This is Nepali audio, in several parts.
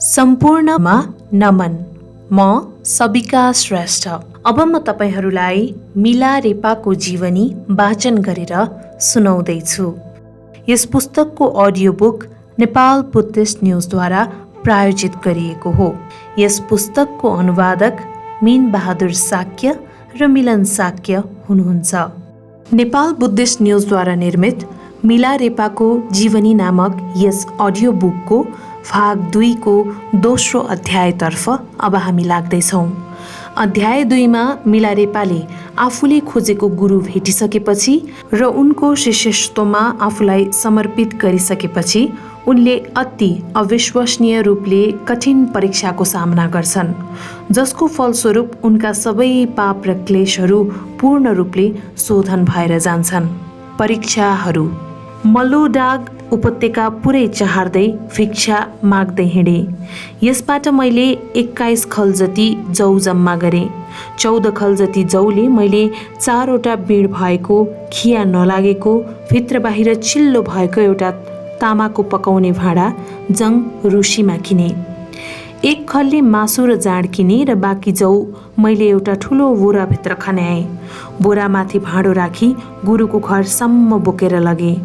सम्पूर्णमा नमन। म सबिका श्रेष्ठ। अब म तपाईहरूलाई मिला रेपाको जीवनी वाचन गरेर सुनाउँदैछु। यस पुस्तकको अडियो बुक नेपाल बुद्धिस्ट न्युजद्वारा प्रायोजित गरिएको हो। यस पुस्तकको अनुवादक मीन बहादुर साक्य र मिलन साक्य हुनुहुन्छ। नेपाल बुद्धिस्ट न्युजद्वारा निर्मित मिला रेपाको जीवनी नामक यस अडियो बुकको भाग 2 को दोस्रो अध्यायतर्फ अब हामी लाग्दैछौँ। अध्याय 2 मा मिला रेपाले आफूले खोजेको गुरु भेटिसकेपछि र उनको शिष्यत्वमा आफूलाई समर्पित गरिसकेपछि उनले अति अविश्वसनीय रूपले कठिन परीक्षाको सामना गर्छन्, जसको फलस्वरूप उनका सबै पाप र क्लेशहरू पूर्ण रूपले शोधन भएर जान्छन्। परीक्षाहरू। मल्लोडाग उपत्यका पुरै चहार्दै भिक्षा माग्दै हिँडे। यसबाट मैले 21 खल जति जौ जम्मा गरेँ। 14 खल जति जौले मैले 4वटा बिँड भएको, खिया नलागेको, भित्र बाहिर चिल्लो भएको एउटा तामाको पकाउने भाँडा जङ रुसीमा किने। 1 खलले मासु र जाँड किने र बाँकी जौ मैले एउटा ठुलो बोराभित्र खन्याएँ। बोरामाथि भाँडो राखी गुरुको घरसम्म बोकेर लगेँ।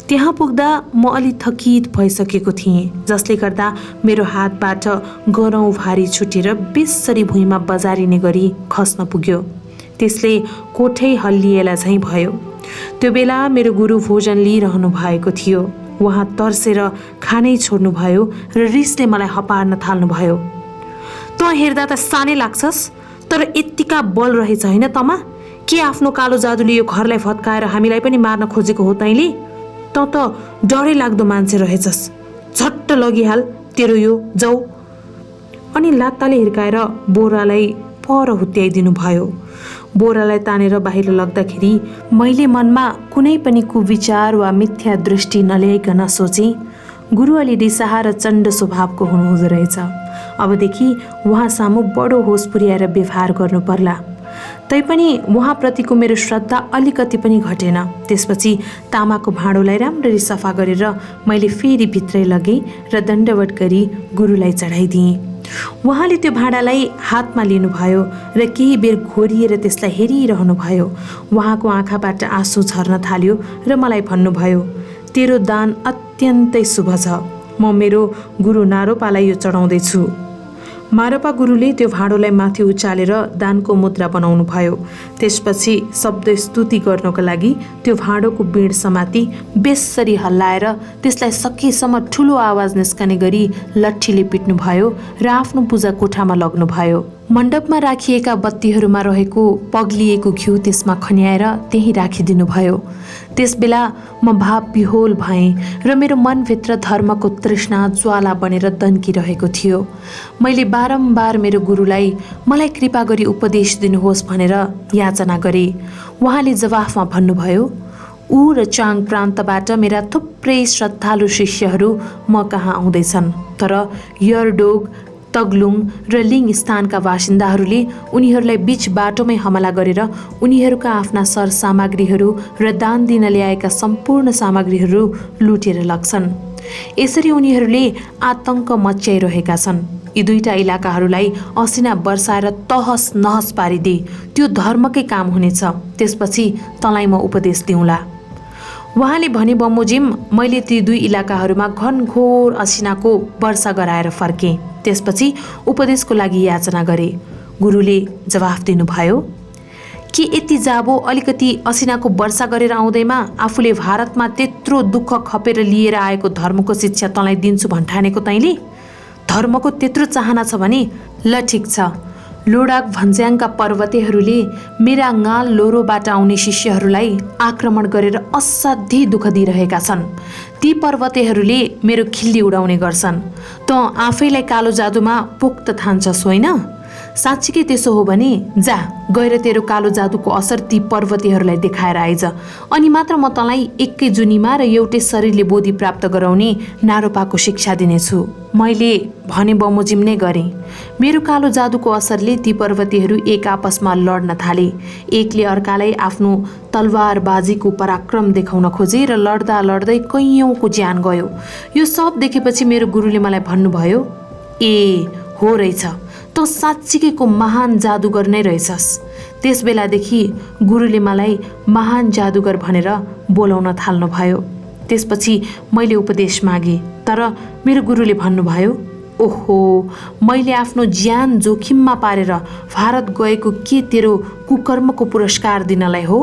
त्यहाँ पुग्दा म अलि थकित भइसकेको थिएँ, जसले गर्दा मेरो हातबाट गरौँ भारी छुटेर बेसरी भुइँमा बजारिने गरी खस्न पुग्यो। त्यसले कोठै हल्लिएला झैँ भयो। त्यो बेला मेरो गुरु भोजन लिइरहनु भएको थियो। उहाँ तर्सेर खानै छोड्नुभयो र रिसले मलाई हपार्न थाल्नुभयो। तँ हेर्दा त सानै लाग्छस्, तर यत्तिका बल रहेछ होइन तँमा? के आफ्नो कालो जादुले यो घरलाई भत्काएर हामीलाई पनि मार्न खोजेको हो तैँले? तँ त डरै लाग्दो मान्छे रहेछस्। झट्ट लगिहाल तेरो यो जौ। अनि लात्ताले हिर्काएर बोरालाई पर हुत्याइदिनु भयो। बोरालाई तानेर बाहिर लग्दाखेरि मैले मनमा कुनै पनि कुविचार वा मिथ्या दृष्टि नल्याइकन सोचेँ, गुरु अलि रिसाहा र चण्ड स्वभावको हुनुहुँदो रहेछ। अबदेखि उहाँ सामु बडो होस पुर्याएर व्यवहार गर्नु पर्ला। तैपनि उहाँप्रतिको मेरो श्रद्धा अलिकति पनि घटेन। त्यसपछि तामाको भाँडोलाई राम्ररी सफा गरेर मैले फेरि भित्रै लगेँ र दण्डवट गरी गुरुलाई चढाइदिएँ। उहाँले त्यो भाँडालाई हातमा लिनुभयो र केही बेर घोरिएर त्यसलाई हेरिरहनु भयो। उहाँको आँखाबाट आँसु झर्न थाल्यो र मलाई भन्नुभयो, तेरो दान अत्यन्तै शुभ छ। म मेरो गुरु नारोपालाई यो चढाउँदैछु। मारोपा गुरुले त्यो भाँडोलाई माथि उचालेर दानको मुद्रा बनाउनु भयो। त्यसपछि शब्द स्तुति गर्नको लागि त्यो भाँडोको बिँड समाती बेसरी हल्लाएर त्यसलाई सकेसम्म ठुलो आवाज निस्कने गरी लट्ठीले पिट्नुभयो र आफ्नो पूजा कोठामा लग्नुभयो। मण्डपमा राखिएका बत्तीहरूमा रहेको पग्लिएको घिउ त्यसमा खन्याएर त्यहीँ राखिदिनु भयो। त्यसबेला म भाव विहोल भएँ र मेरो मनभित्र धर्मको तृष्णा ज्वाला बनेर दन्किरहेको थियो। मैले बारम्बार मेरो गुरुलाई मलाई कृपा गरी उपदेश दिनुहोस् भनेर याचना गरेँ। उहाँले जवाफमा भन्नुभयो, ऊ र चाङ प्रान्तबाट मेरा थुप्रै श्रद्धालु शिष्यहरू म कहाँ आउँदैछन्, तर यरडोग, तगलुङ र लिङ स्थानका बासिन्दाहरूले उनीहरूलाई बीच बाटोमै हमला गरेर उनीहरूका आफ्ना सरसामग्रीहरू र दान दिन ल्याएका सम्पूर्ण सामग्रीहरू लुटेर लग्छन्। यसरी उनीहरूले आतंक मच्याइरहेका छन्। यी 2टा इलाकाहरूलाई असिना बर्साएर तहस नहस पारिदे, त्यो धर्मकै काम हुनेछ। त्यसपछि तँलाई म उपदेश दिउँला। उहाँले भने बमोजिम मैले ती 2 इलाकाहरूमा घनघोर असिनाको वर्षा गराएर फर्केँ। त्यसपछि उपदेशको लागि याचना गरे। गुरुले जवाफ दिनुभयो, के यति जाबो अलिकति असिनाको वर्षा गरेर आउँदैमा आफूले भारतमा त्यत्रो दुःख खपेर लिएर आएको धर्मको शिक्षा तँलाई दिन्छु भन्ठानेको तैँले? धर्मको त्यत्रो चाहना छ भने ल ठिक छ। लोडाक भन्ज्याङका पर्वतेहरूले मेरा गाल लोरोबाट आउने शिष्यहरूलाई आक्रमण गरेर असाध्यै दुःख दिइरहेका छन्। ती पर्वतेहरूले मेरो खिल्ली उडाउने गर्छन्। तँ आफैलाई कालो जादुमा पोख्त ठान्छस् होइन? साँच्चीकै त्यसो हो भने जा गएर तेरो कालो जादुको असर ती पर्वतीहरूलाई देखाएर आइज, अनि मात्र म तँलाई एकै जुनीमा र एउटै शरीरले बोधि प्राप्त गराउने नारोपाको शिक्षा दिनेछु। मैले भने बमोजिम नै गरेँ। मेरो कालो जादुको असरले ती पर्वतीहरू एक आपसमा लड्न थाले। एकले अर्कालाई आफ्नो तलवारबाजीको पराक्रम देखाउन खोजे र लड्दा लड्दै कैयौँको ज्यान गयो। यो सब देखेपछि मेरो गुरुले मलाई भन्नुभयो, ए हो रहेछ, तँ साँच्चीकैको महान जादुगर नै रहेछस्। त्यस बेलादेखि गुरुले मलाई महान जादुगर भनेर बोलाउन थाल्नुभयो। त्यसपछि मैले उपदेश मागेँ, तर मेरो गुरुले भन्नुभयो, ओहो, मैले आफ्नो ज्यान जोखिममा पारेर भारत गएको के तेरो कुकर्मको पुरस्कार दिनलाई हो?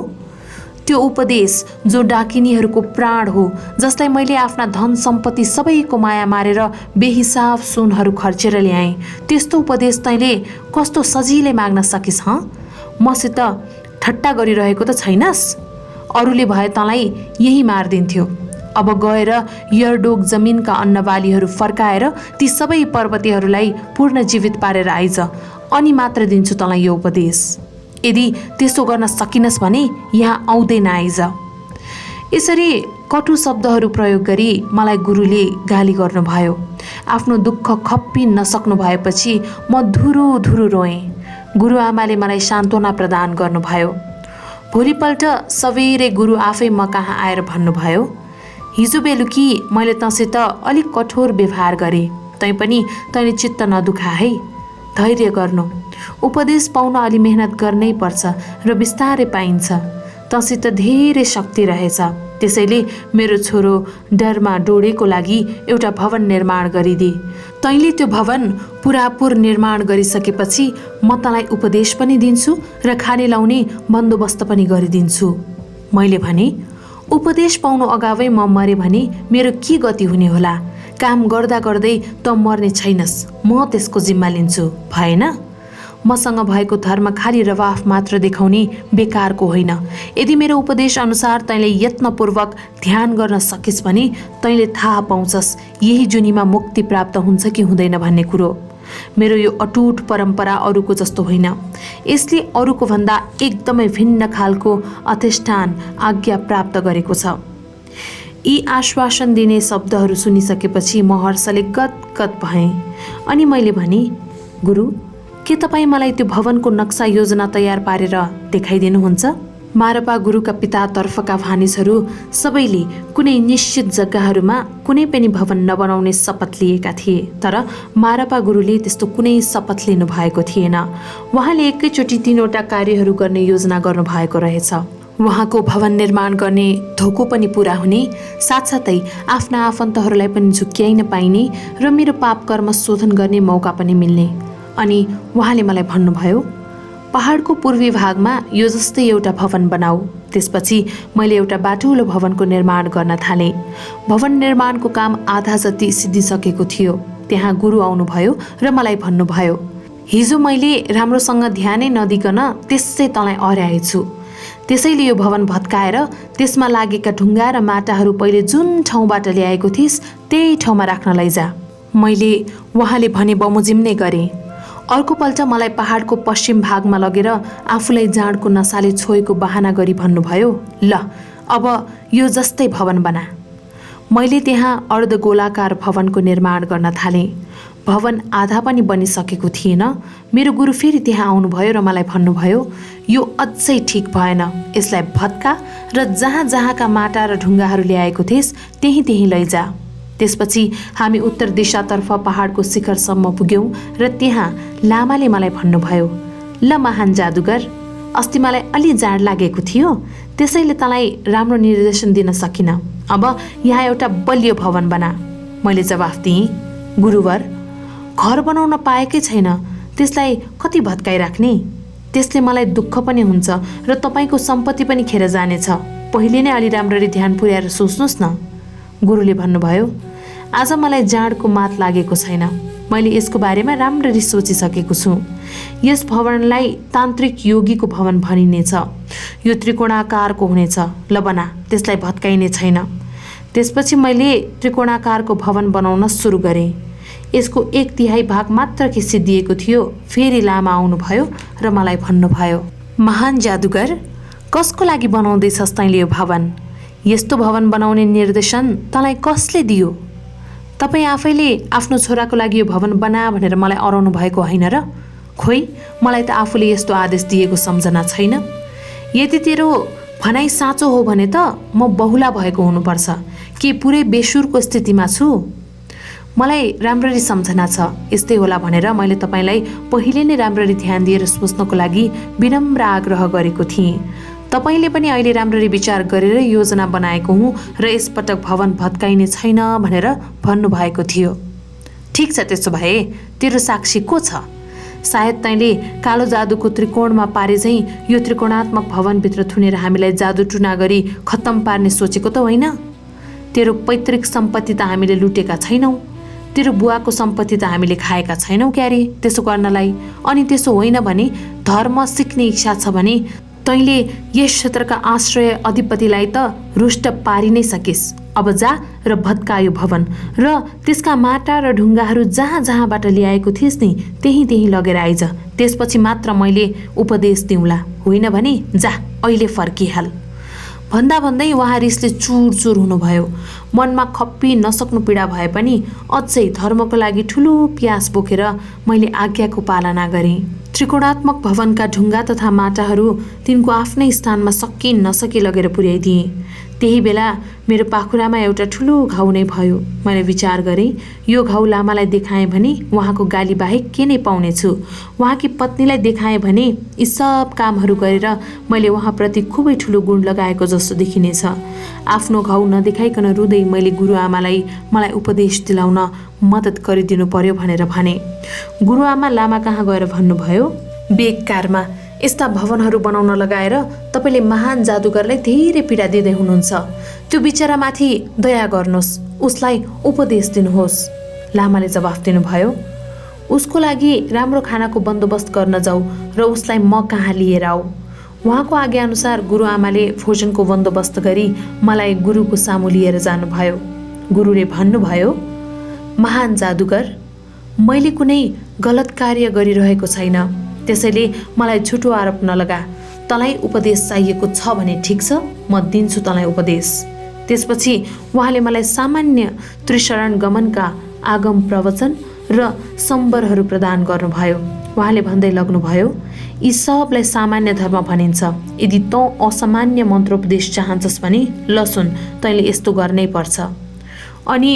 त्यो उपदेश जो डाकिनीहरूको प्राण हो, जसलाई मैले आफ्ना धन सम्पत्ति सबैको माया मारेर बेहिसाब सुनहरू खर्चेर ल्याएँ, त्यस्तो उपदेश तैँले कस्तो सजिलै माग्न सकिस्? मसित ठट्टा गरिरहेको त छैनस्? अरूले भए तँलाई यही मारिदिन्थ्यो। अब गएर यरडोक जमिनका अन्नबालीहरू फर्काएर ती सबै पर्वतीहरूलाई पूर्ण जीवित पारेर आइज, अनि मात्र दिन्छु तँलाई यो उपदेश। यदि त्यसो गर्न सकिनस् भने यहाँ आउँदै नआइज। यसरी कटु शब्दहरू प्रयोग गरी मलाई गुरुले गाली गर्नुभयो। आफ्नो दुःख खप्पी नसक्नु भएपछि म धुरु धुरु रोएँ। गुरुआमाले मलाई सान्त्वना प्रदान गर्नुभयो। भोलिपल्ट सबेरै गुरु आफै म कहाँ आएर भन्नुभयो, हिजो बेलुकी मैले तँसित अलिक कठोर व्यवहार गरेँ, तैपनि तैँले चित्त नदुखा है। धैर्य गर्नु, उपदेश पाउन अलि मेहनत गर्नै पर्छ र बिस्तारै पाइन्छ। तँसित धेरै शक्ति रहेछ, त्यसैले मेरो छोरो डरमा डोडेको लागि एउटा भवन निर्माण गरिदे। तैँले त्यो भवन पुरापुर निर्माण गरिसकेपछि म तँलाई उपदेश पनि दिन्छु र खाने लाउने बन्दोबस्त पनि गरिदिन्छु। मैले भने, उपदेश पाउनु अगावै म मरे भने मेरो के गति हुने होला? काम गर्दा गर्दै त मर्ने छैनस्, म त्यसको जिम्मा लिन्छु, भएन? मसँग भएको धर्म खाली रवाफ मात्र देखाउने बेकारको होइन। यदि मेरो उपदेश अनुसार तैँले यत्नपूर्वक ध्यान गर्न सकिस् भने तैँले थाहा पाउँछस् यही जुनीमा मुक्ति प्राप्त हुन्छ कि हुँदैन भन्ने कुरो। मेरो यो अटुट परम्परा अरूको जस्तो होइन। यसले अरूको भन्दा एकदमै भिन्न खालको अधिष्ठान आज्ञा प्राप्त गरेको छ। यी आश्वासन दिने शब्दहरू सुनिसकेपछि म हर्षले गदगद भएँ। अनि मैले भने, गुरु, के तपाईँ मलाई त्यो भवनको नक्सा योजना तयार पारेर देखाइदिनुहुन्छ? मारपा गुरुका पितातर्फका भानिसहरू सबैले कुनै निश्चित जग्गाहरूमा कुनै पनि भवन नबनाउने शपथ लिएका थिए, तर मारपा गुरुले त्यस्तो कुनै शपथ लिनु भएको थिएन। उहाँले एकैचोटि 3वटा कार्यहरू गर्ने योजना गर्नुभएको रहेछ। उहाँको भवन निर्माण गर्ने धोको पनि पुरा हुने, साथसाथै आफ्ना आफन्तहरूलाई पनि झुक्क्याइन पाइने र मेरो पाप कर्म शोधन गर्ने मौका पनि मिल्ने। अनि उहाँले मलाई भन्नुभयो, पहाडको पूर्वी भागमा यो जस्तै एउटा भवन बनाऊ। त्यसपछि मैले एउटा बाटुलो भवनको निर्माण गर्न थालेँ। भवन निर्माणको काम आधा जति सिद्धिसकेको थियो। त्यहाँ गुरु आउनुभयो र मलाई भन्नुभयो, हिजो मैले राम्रोसँग ध्यानै नदिकन त्यसै तँलाई हराएछु। त्यसैले यो भवन भत्काएर त्यसमा लागेका ढुङ्गा र माटाहरू पहिले जुन ठाउँबाट ल्याएको थिइस् त्यही ठाउँमा राख्न लैजा। मैले उहाँले भने बमोजिम नै गरेँ। अर्कोपल्ट मलाई पहाडको पश्चिम भागमा लगेर आफूलाई जाँडको नसाले छोएको बहाना गरी भन्नुभयो, ल अब यो जस्तै भवन बना। मैले त्यहाँ अर्धगोलाकार भवनको निर्माण गर्न थालेँ। भवन आधा पनि बनिसकेको थिएन। मेरो गुरु फेरि त्यहाँ आउनुभयो र मलाई भन्नुभयो, यो अझै ठिक भएन, यसलाई भत्का र जहाँ जहाँका माटा र ढुङ्गाहरू ल्याएको थिइस् त्यहीँ त्यहीँ लैजा। त्यसपछि हामी उत्तर दिशातर्फ पहाडको शिखरसम्म पुग्यौँ र त्यहाँ लामाले मलाई भन्नुभयो, ल महान जादुगर, अस्ति मलाई अलि जाड लागेको थियो, त्यसैले तँलाई राम्रो निर्देशन दिन सकिनँ। अब यहाँ एउटा बलियो भवन बना। मैले जवाफ दिएँ, गुरुवर, घर बनाउन पाएकै छैन, त्यसलाई कति भत्काइराख्ने? त्यसले मलाई दुःख पनि हुन्छ र तपाईँको सम्पत्ति पनि खेर जानेछ। पहिले नै अलि राम्ररी ध्यान पुर्याएर सोच्नुहोस् न। गुरुले भन्नुभयो, आज मलाई जाँडको मात लागेको छैन। मैले यसको बारेमा राम्ररी सोचिसकेको छु। यस भवनलाई तान्त्रिक योगीको भवन भनिनेछ। यो त्रिकोणाकारको हुनेछ। ल बना, त्यसलाई भत्काइने छैन। त्यसपछि मैले त्रिकोणाकारको भवन बनाउन सुरु गरेँ। यसको 1/3 भाग मात्र खिचिदिएको थियो। फेरि लामा आउनुभयो र मलाई भन्नुभयो, महान जादुगर, कसको लागि बनाउँदैछस् तैँले यो भवन? यस्तो भवन बनाउने निर्देशन तँलाई कसले दियो? तपाईँ आफैले आफ्नो छोराको लागि यो भवन बना भनेर मलाई अराउनु भएको होइन र? खोइ, मलाई त आफूले यस्तो आदेश दिएको सम्झना छैन। यदि तेरो भनाइ साँचो हो भने त म बहुला भएको हुनुपर्छ, के पुरै बेसुरको स्थितिमा छु? मलाई राम्ररी सम्झना छ, यस्तै होला भनेर मैले तपाईँलाई पहिले नै राम्ररी ध्यान दिएर सोच्नको लागि विनम्र आग्रह गरेको थिएँ। तपाईँले पनि अहिले राम्ररी विचार गरेर योजना बनाएको हुँ र यसपटक भवन भत्काइने छैन भनेर भन्नुभएको थियो। ठिक छ, त्यसो भए तेरो साक्षी को छ? सायद तैँले कालो जादुको त्रिकोणमा पारे झैँ यो त्रिकोणात्मक भवनभित्र थुनेर हामीलाई जादुटुना गरी खत्तम पार्ने सोचेको त होइन? तेरो पैतृक सम्पत्ति त हामीले लुटेका छैनौँ, तेरो बुवाको सम्पत्ति त हामीले खाएका छैनौँ क्यारे त्यसो गर्नलाई। अनि त्यसो होइन भने धर्म सिक्ने इच्छा छ भने तैँले यस क्षेत्रका आश्रय अधिपतिलाई त रुष्ट पारि नै सकिस्। अब जा र भत्कायो भवन र त्यसका माटा र ढुङ्गाहरू जहाँ जहाँबाट ल्याएको थिइस् नि त्यहीँ त्यहीँ लगेर आइज। त्यसपछि मात्र मैले उपदेश दिउँला, होइन भने जा अहिले फर्किहाल। भन्दा भन्दै उहाँ रिसले चुर हुनुभयो। मनमा खप्पी नसक्नु पीडा भए पनि अझै धर्मको लागि ठुलो प्यास बोकेर मैले आज्ञाको पालना गरेँ। त्रिकोणात्मक भवनका ढुङ्गा तथा माटाहरू तिनको आफ्नै स्थानमा सकी नसकी लगेर पुर्याइदिएँ। त्यही बेला मेरो पाखुरामा एउटा ठुलो घाउ नै भयो। मैले विचार गरेँ, यो घाउ लामालाई देखाएँ भने उहाँको गाली बाहेक के नै पाउनेछु। उहाँकी पत्नीलाई देखाएँ भने यी सब कामहरू गरेर मैले उहाँप्रति खुबै ठुलो गुण लगाएको जस्तो देखिनेछ। आफ्नो घाउ नदेखाइकन रुँदै मैले गुरुआमालाई मलाई उपदेश दिलाउन मद्दत गरिदिनु पर्यो भनेर भने। गुरुआमा लामा कहाँ गएर भन्नुभयो, बेकारमा यस्ता भवनहरू बनाउन लगाएर तपाईँले महान जादुगरलाई धेरै पीडा दिँदै हुनुहुन्छ। त्यो बिचरामाथि दया गर्नुहोस्, उसलाई उपदेश दिनुहोस्। लामाले जवाफ दिनुभयो, उसको लागि राम्रो खानाको बन्दोबस्त गर्न जाऊ र उसलाई म कहाँ लिएर आऊ। उहाँको आज्ञाअनुसार गुरुआमाले भोजनको बन्दोबस्त गरी मलाई गुरुको सामु लिएर जानुभयो। गुरुले भन्नुभयो, महान जादुगर, मैले कुनै गलत कार्य गरिरहेको छैन, त्यसैले मलाई झुटो आरोप नलगा। तँलाई उपदेश चाहिएको छ भने ठिक छ, म दिन्छु तँलाई उपदेश। त्यसपछि उहाँले मलाई सामान्य त्रिशरण गमनका आगम प्रवचन र सम्बरहरू प्रदान गर्नुभयो। उहाँले भन्दै लग्नुभयो, यी सबलाई सामान्य धर्म भनिन्छ। यदि तँ असामान्य मन्त्रोपदेश चाहन्छस् भने ल सुन, तैँले यस्तो गर्नै पर्छ। अनि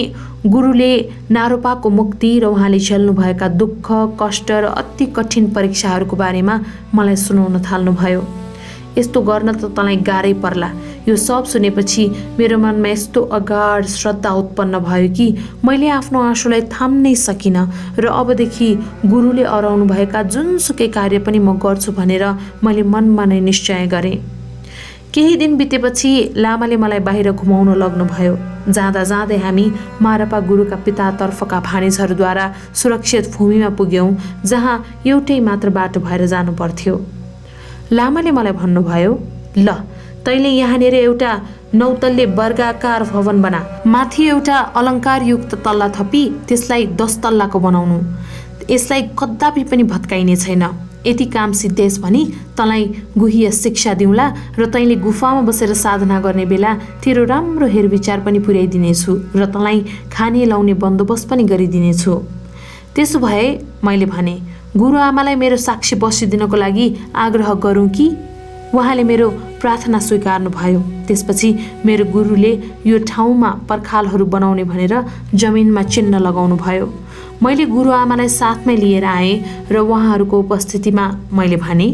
गुरुले नारोपाको मुक्ति र उहाँले झेल्नुभएका दुःख, कष्ट र अति कठिन परीक्षाहरूको बारेमा मलाई सुनाउन थाल्नुभयो। यस्तो गर्न त तँलाई गाह्रै पर्ला। यो सब सुनेपछि मेरो मनमा यस्तो अगाध श्रद्धा उत्पन्न भयो कि मैले आफ्नो आँसुलाई थाम्नै सकिनँ र अबदेखि गुरुले अराउनुभएका जुनसुकै कार्य पनि म गर्छु भनेर मैले मनमा नै निश्चय गरेँ। केही दिन बितेपछि लामाले मलाई बाहिर घुमाउन लग्नुभयो। जाँदा जाँदै हामी मारपा गुरुका पितातर्फका भानिजहरूद्वारा सुरक्षित भूमिमा पुग्यौँ, जहाँ एउटै मात्र बाटो भएर जानु पर्थ्यो। लामाले मलाई भन्नुभयो, ल तैँले यहाँनिर एउटा 9 तल्ले वर्गाकार भवन बना, माथि एउटा अलङ्कारयुक्त तल्ला थपी त्यसलाई 10 तल्लाको बनाउनु। यसलाई कदापि पनि भत्काइने छैन। यति काम सिद्धेस् भनी तँलाई गुह्य शिक्षा दिउँला र तैँले गुफामा बसेर साधना गर्ने बेला तेरो राम्रो हेरविचार पनि पुर्याइदिनेछु र तँलाई खाने लाउने बन्दोबस्त पनि गरिदिनेछु। त्यसो भए मैले भने, गुरुआमालाई मेरो साक्षी बसिदिनको लागि आग्रह गरौँ कि? उहाँले मेरो प्रार्थना स्वीकार्नु भयो। त्यसपछि मेरो गुरुले यो ठाउँमा पर्खालहरू बनाउने भनेर जमिनमा चिन्ह लगाउनु भयो। मैले गुरुआमालाई साथमै लिएर आएँ र उहाँहरूको उपस्थितिमा मैले भने,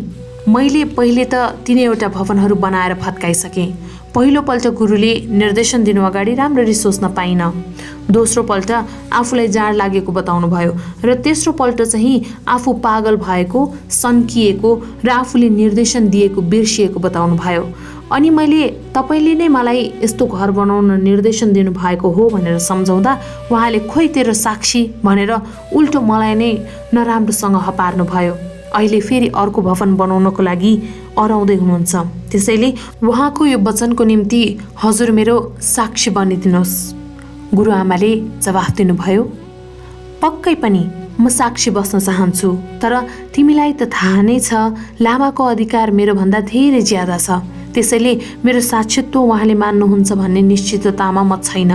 मैले पहिले त तिनैवटा भवनहरू बनाएर भत्काइसकेँ। पहिलोपल्ट गुरुले निर्देशन दिनु अगाडि राम्ररी सोच्न पाइनँ। दोस्रोपल्ट आफूलाई जाड लागेको बताउनु भयो र तेस्रोपल्ट चाहिँ आफू पागल भएको, सन्किएको र आफूले निर्देशन दिएको बिर्सिएको बताउनु भयो। अनि मैले तपाईँले नै मलाई यस्तो घर बनाउन निर्देशन दिनुभएको हो भनेर सम्झाउँदा उहाँले खोइ तेरो साक्षी भनेर उल्टो मलाई नै नराम्रोसँग हपार्नु भयो। अहिले फेरि अर्को भवन बनाउनको लागि अराउँदै हुनुहुन्छ। त्यसैले उहाँको यो वचनको निम्ति हजुर मेरो साक्षी बनिदिनुहोस्। गुरुआमाले जवाफ दिनुभयो, पक्कै पनि म साक्षी बस्न चाहन्छु, तर तिमीलाई त थाहा नै छ लामाको अधिकार मेरो भन्दा धेरै ज्यादा छ, त्यसैले मेरो साक्षीत्व उहाँले मान्नुहुन्छ भन्ने निश्चिततामा म छैन।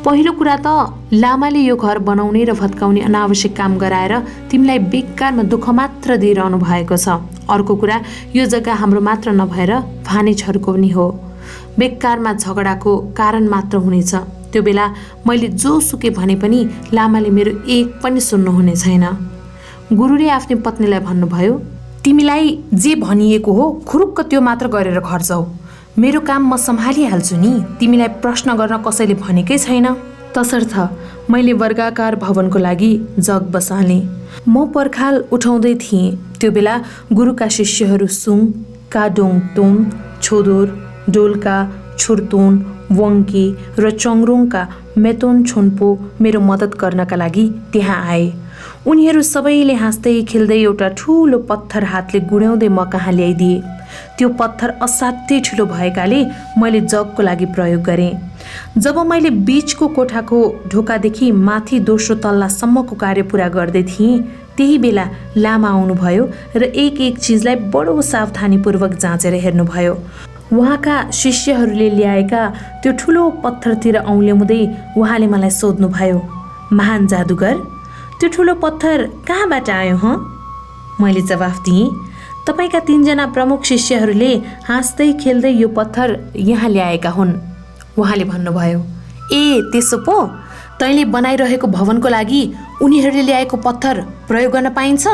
पहिलो कुरा त लामाले यो घर बनाउने र भत्काउने अनावश्यक काम गराएर तिमीलाई बेकारमा दुःख मात्र दिइरहनु भएको छ। अर्को कुरा, यो जग्गा हाम्रो मात्र नभएर भानेजहरूको पनि हो, बेकारमा झगडाको कारण मात्र हुनेछ। त्यो बेला मैले जोसुकै भने पनि लामाले मेरो एक पनि सुन्नुहुने छैन। गुरुले आफ्नी पत्नीलाई भन्नुभयो, तिमीलाई जे भनिएको हो खुरुक्क त्यो मात्र गरेर घर जाऊ, मेरो काम म सम्हालिहाल्छु नि, तिमीलाई प्रश्न गर्न कसैले भनेकै छैन। तसर्थ मैले वर्गाकार भवनको लागि जग बसालेँ। म पर्खाल उठाउँदै थिएँ। त्यो बेला गुरुका शिष्यहरू सुङ, काडोङ तोङ, छोदोर, डोल्का, छुर्तोन, वङ्के र चङरुङका मेतोन छोन्पो मेरो मद्दत गर्नका लागि त्यहाँ आए। उनीहरू सबैले हाँस्दै खेल्दै एउटा ठुलो पत्थर हातले गुड्याउँदै म कहाँ ल्याइदिए। त्यो पत्थर असाध्यै ठुलो भएकाले मैले जगको लागि प्रयोग गरेँ। जब मैले बीचको कोठाको ढोकादेखि माथि दोस्रो तल्लासम्मको कार्य पुरा गर्दै थिएँ, त्यही बेला लामा आउनुभयो र एक एक चिजलाई बडो सावधानीपूर्वक जाँचेर हेर्नुभयो। उहाँका शिष्यहरूले ल्याएका त्यो ठुलो पत्थरतिर औँल्याउँदै उहाँले मलाई सोध्नुभयो, महान जादुगर, त्यो ठुलो पत्थर कहाँबाट आयो हँ? मैले जवाफ दिएँ, तपाईँका 3 जना प्रमुख शिष्यहरूले हाँस्दै खेल्दै यो पत्थर यहाँ ल्याएका हुन्। उहाँले भन्नुभयो, ए त्यसो पो, तैँले बनाइरहेको भवनको लागि उनीहरूले ल्याएको पत्थर प्रयोग गर्न पाइन्छ?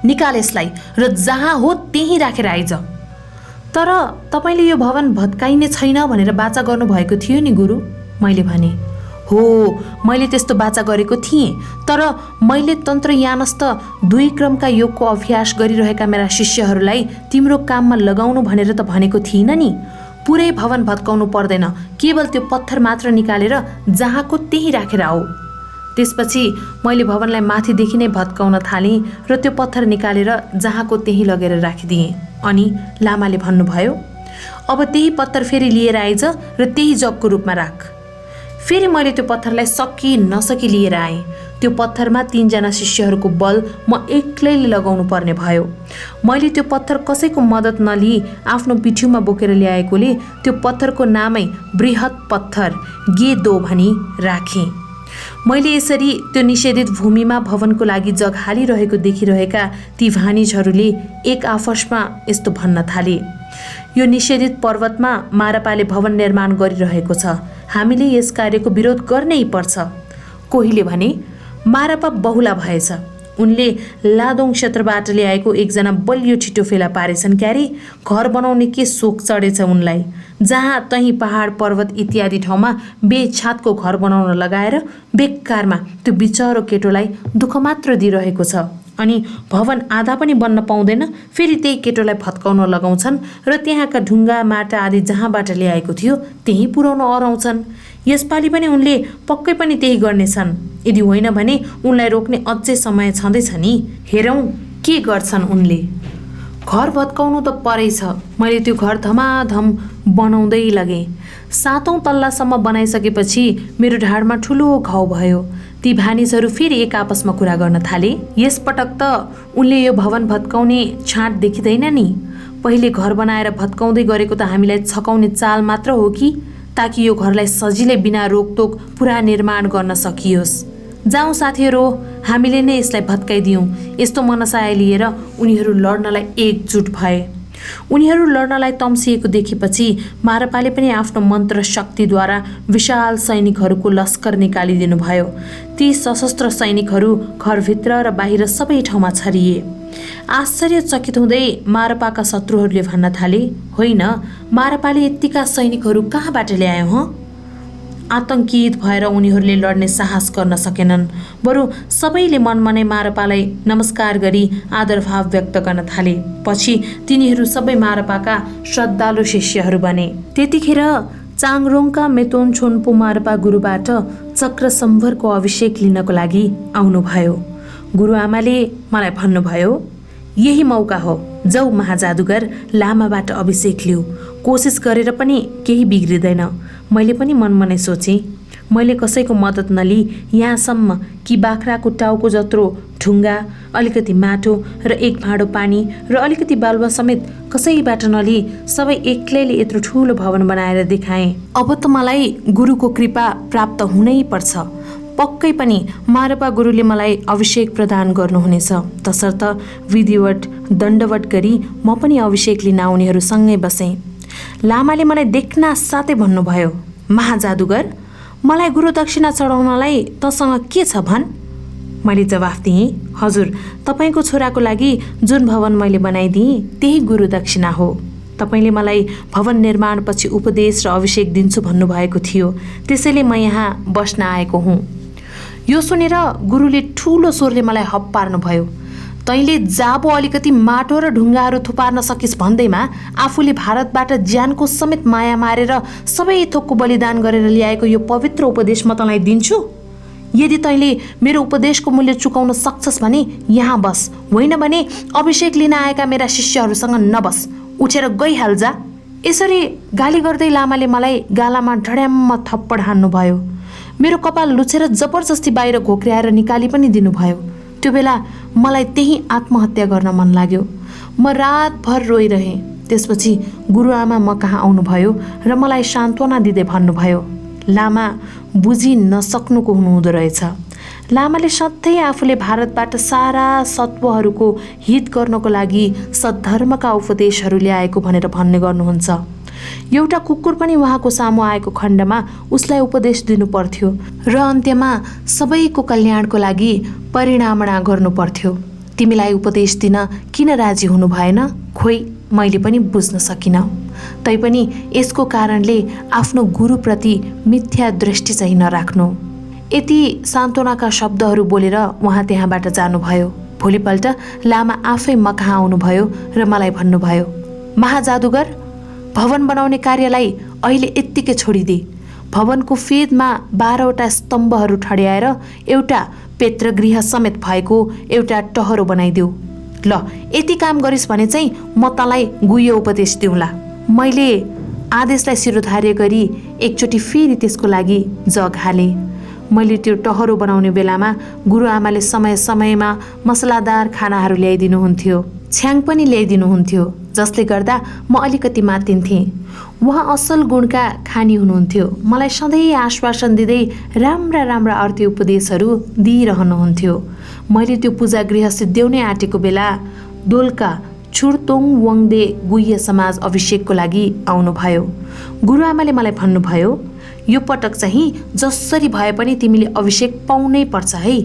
निकाल यसलाई र जहाँ हो त्यहीँ राखेर आइज। तर तपाईँले यो भवन भत्काइने छैन भनेर बाचा गर्नुभएको थियो नि गुरु, मैले भने। हो, मैले त्यस्तो बाचा गरेको थिएँ, तर मैले तन्त्रयानस्थ 2 क्रमका योगको अभ्यास गरिरहेका मेरा शिष्यहरूलाई तिम्रो काममा लगाउनु भनेर त भनेको थिइनँ नि। पुरै भवन भत्काउनु पर्दैन, केवल त्यो पत्थर मात्र निकालेर जहाँको त्यहीँ राखेर आऊ। त्यसपछि मैले भवनलाई माथिदेखि नै भत्काउन थालेँ र त्यो पत्थर निकालेर जहाँको त्यहीँ लगेर राखिदिएँ। अनि लामाले भन्नुभयो, अब त्यही पत्थर फेरि लिएर आइज र त्यही जगको रूपमा राख। फेरि मैले त्यो पत्थरलाई सकि नसकी लिएर आएँ। त्यो पत्थरमा 3 जना शिष्यहरूको बल म एक्लैले लगाउनु पर्ने भयो। मैले त्यो पत्थर कसैको मद्दत नलिई आफ्नो पिठ्यूमा बोकेर ल्याएकोले त्यो पत्थरको नामै बृहत पत्थर गेदो भनी राखेँ। मैले यसरी त्यो निषेधित भूमिमा भवनको लागि जग हालिरहेको देखिरहेका ती भानिजहरूले एक आपसमा यस्तो भन्न थाले, यो निषेधित पर्वतमा मारापाले भवन निर्माण गरिरहेको छ, हामीले यस कार्यको विरोध गर्नै पर्छ। कोहीले भने, मारापा बहुला भएछ, उनले लादोङ क्षेत्रबाट ल्याएको 1 जना बलियो छिटो फेला पारेछन् क्यारे, घर बनाउने के सोख चढेछ उनलाई, जहाँ तहीँ पहाड पर्वत इत्यादि ठाउँमा बेछातको घर बनाउन लगाएर बेकारमा त्यो बिचरो केटोलाई दुःख मात्र दिइरहेको छ। अनि भवन आधा पनि बन्न पाउँदैन, फेरि त्यही केटोलाई भत्काउन लगाउँछन् र त्यहाँका ढुङ्गा माटा आदि जहाँबाट ल्याएको थियो त्यही पुर्याउन अराउँछन्। यसपालि पनि उनले पक्कै पनि त्यही गर्नेछन्, यदि होइन भने उनलाई रोक्ने अझै समय छँदैछ नि, हेरौँ के गर्छन् उनले। घर भत्काउनु त परै छ, मैले त्यो घर धमाधम बनाउँदै लगेँ। 7औं तल्लासम्म बनाइसकेपछि मेरो ढाडमा ठुलो घाउ भयो। ती भानिजहरू फेरि एक आपसमा कुरा गर्न थाले, यसपटक त उनले यो भवन भत्काउने छाँट देखिँदैन नि, पहिले घर बनाएर भत्काउँदै गरेको त हामीलाई छकाउने चाल मात्र हो कि, ताकि यो घरलाई सजिलै बिना रोकटोक पुरा निर्माण गर्न सकियोस्। जाउँ साथीहरू, हामीले नै यसलाई भत्काइदियौँ। यस्तो मनसाय लिएर उनीहरू लड्नलाई एकजुट भए। उनीहरू लड्नलाई तम्सिएको देखेपछि मारापाले पनि आफ्नो मन्त्र शक्तिद्वारा विशाल सैनिकहरूको लस्कर निकालिदिनु भयो। ती सशस्त्र सैनिकहरू घरभित्र र बाहिर सबै ठाउँमा छरिए। आश्चर्यचकित हुँदै मारापाका शत्रुहरूले भन्न थाले, होइन, मारापाले यत्तिका सैनिकहरू कहाँबाट ल्यायो हँ? आतंकित भएर उनीहरूले लड्ने साहस गर्न सकेनन्, बरु सबैले मनमा नै मारापालाई नमस्कार गरी आदरभाव व्यक्त गर्न थाले। पछि तिनीहरू सबै मारापाका श्रद्धालु शिष्यहरू बने। त्यतिखेर चाङरोङका मेतोन छोन्पो मारापा गुरुबाट चक्र सम्भरको अभिषेक लिनको लागि आउनुभयो। गुरुआमाले मलाई भन्नुभयो, यही मौका हो, जाऊ महाजादुगर, लामाबाट अभिषेक लिऊ, कोसिस गरेर पनि केही बिग्रिँदैन। मैले पनि मनमनै सोचेँ, मैले कसैको मद्दत नलिई यहाँसम्म कि बाख्राको टाउको जत्रो ढुङ्गा, अलिकति माटो र एक भाँडो पानी र अलिकति बालुवा समेत कसैबाट नलिई सबै एक्लैले यत्रो ठुलो भवन बनाएर देखाएँ। अब त मलाई गुरुको कृपा प्राप्त हुनै पर्छ। पक्कै पनि मारपा गुरुले मलाई अभिषेक प्रदान गर्नुहुनेछ। तसर्थ विधिवत दण्डवत गरी म पनि अभिषेक लिन आउनेहरूसँगै बसेँ। लामाले मलाई देख्न साथै भन्नुभयो, महाजादुगर, मलाई गुरु दक्षिणा चढाउनलाई तँसँग के छ भन्? मैले जवाफ दिएँ, हजुर, तपाईँको छोराको लागि जुन भवन मैले बनाइदिएँ त्यही गुरु दक्षिणा हो। तपाईँले मलाई भवन निर्माणपछि उपदेश र अभिषेक दिन्छु भन्नुभएको थियो, त्यसैले म यहाँ बस्न आएको हुँ। यो सुनेर गुरुले ठुलो स्वरले मलाई हप पार्नुभयो। तैँले जाबो अलिकति माटो र ढुङ्गाहरू थुपार्न सकिस् भन्दैमा आफूले भारतबाट ज्यानको समेत माया मारेर सबै थोकको बलिदान गरेर ल्याएको यो पवित्र उपदेश म तँलाई दिन्छु। यदि तैँले मेरो उपदेशको मूल्य चुकाउन सक्छस् भने यहाँ बस, होइन भने अभिषेक लिन आएका मेरा शिष्यहरूसँग नबस, उठेर गइहाल जा। यसरी गाली गर्दै लामाले मलाई गालामा ढड्याम्म थप्पड हान्नुभयो। मेरो कपाल लुछेर जबरजस्ती बाहिर घोक्र्याएर निकाली पनि दिनुभयो। त्यो बेला मलाई त्यही आत्महत्या गर्न मन लाग्यो। म रातभर रोइरहेँ। त्यसपछि गुरुआमा म कहाँ आउनुभयो र मलाई सान्त्वना दिँदै भन्नुभयो, लामा, बुझि नसक्नुको हुनुहुँदो रहेछ। लामाले सधैँ आफूले भारतबाट सारा सत्वहरूको हित गर्नको लागि सद्धर्मका उपदेशहरू ल्याएको भनेर भन्ने गर्नुहुन्छ। एउटा कुकुर पनि उहाँको सामु आएको खण्डमा उसलाई उपदेश दिनु पर्थ्यो र अन्त्यमा सबैको कल्याणको लागि परिणामना गर्नु पर्थ्यो। तिमीलाई उपदेश दिन किन राजी हुनु भएन? खोइ, मैले पनि बुझ्न सकिनँ। तैपनि यसको कारणले आफ्नो गुरुप्रति मिथ्या दृष्टि चाहिँ नराख्नु। यति सान्त्वनाका शब्दहरू बोलेर उहाँ त्यहाँबाट जानुभयो। भोलिपल्ट लामा आफै म कहाँ आउनुभयो र मलाई भन्नुभयो, महाजादुगर, भवन बनाउने कार्यलाई अहिले यत्तिकै छोडिदे। भवनको फेदमा 12वटा स्तम्भहरू ठड्याएर एउटा पेत्रगृह समेत भएको एउटा टहरो बनाइदेऊ। ल, यति काम गरिस् भने चाहिँ म तँलाई गुह्य उपदेश दिउँला। मैले आदेशलाई शिरोधार्य गरी एकचोटि फेरि त्यसको लागि जग हालेँ। मैले त्यो टहरो बनाउने बेलामा गुरुआमाले समय समयमा मसलादार खानाहरू ल्याइदिनुहुन्थ्यो, छ्याङ पनि ल्याइदिनुहुन्थ्यो, जसले गर्दा म अलिकति मातिन्थेँ। उहाँ असल गुणका खानी हुनुहुन्थ्यो। मलाई सधैँ आश्वासन दिँदै राम्रा राम्रा अर्थी उपदेशहरू दिइरहनुहुन्थ्यो। मैले त्यो पूजागृह सिद्ध्याउनै आँटेको बेला दोलका छुर्तोङ वाङदे गुह्य समाज अभिषेकको लागि आउनुभयो। गुरुआमाले मलाई भन्नुभयो, यो पटक चाहिँ जसरी भए पनि तिमीले अभिषेक पाउनै पर्छ है।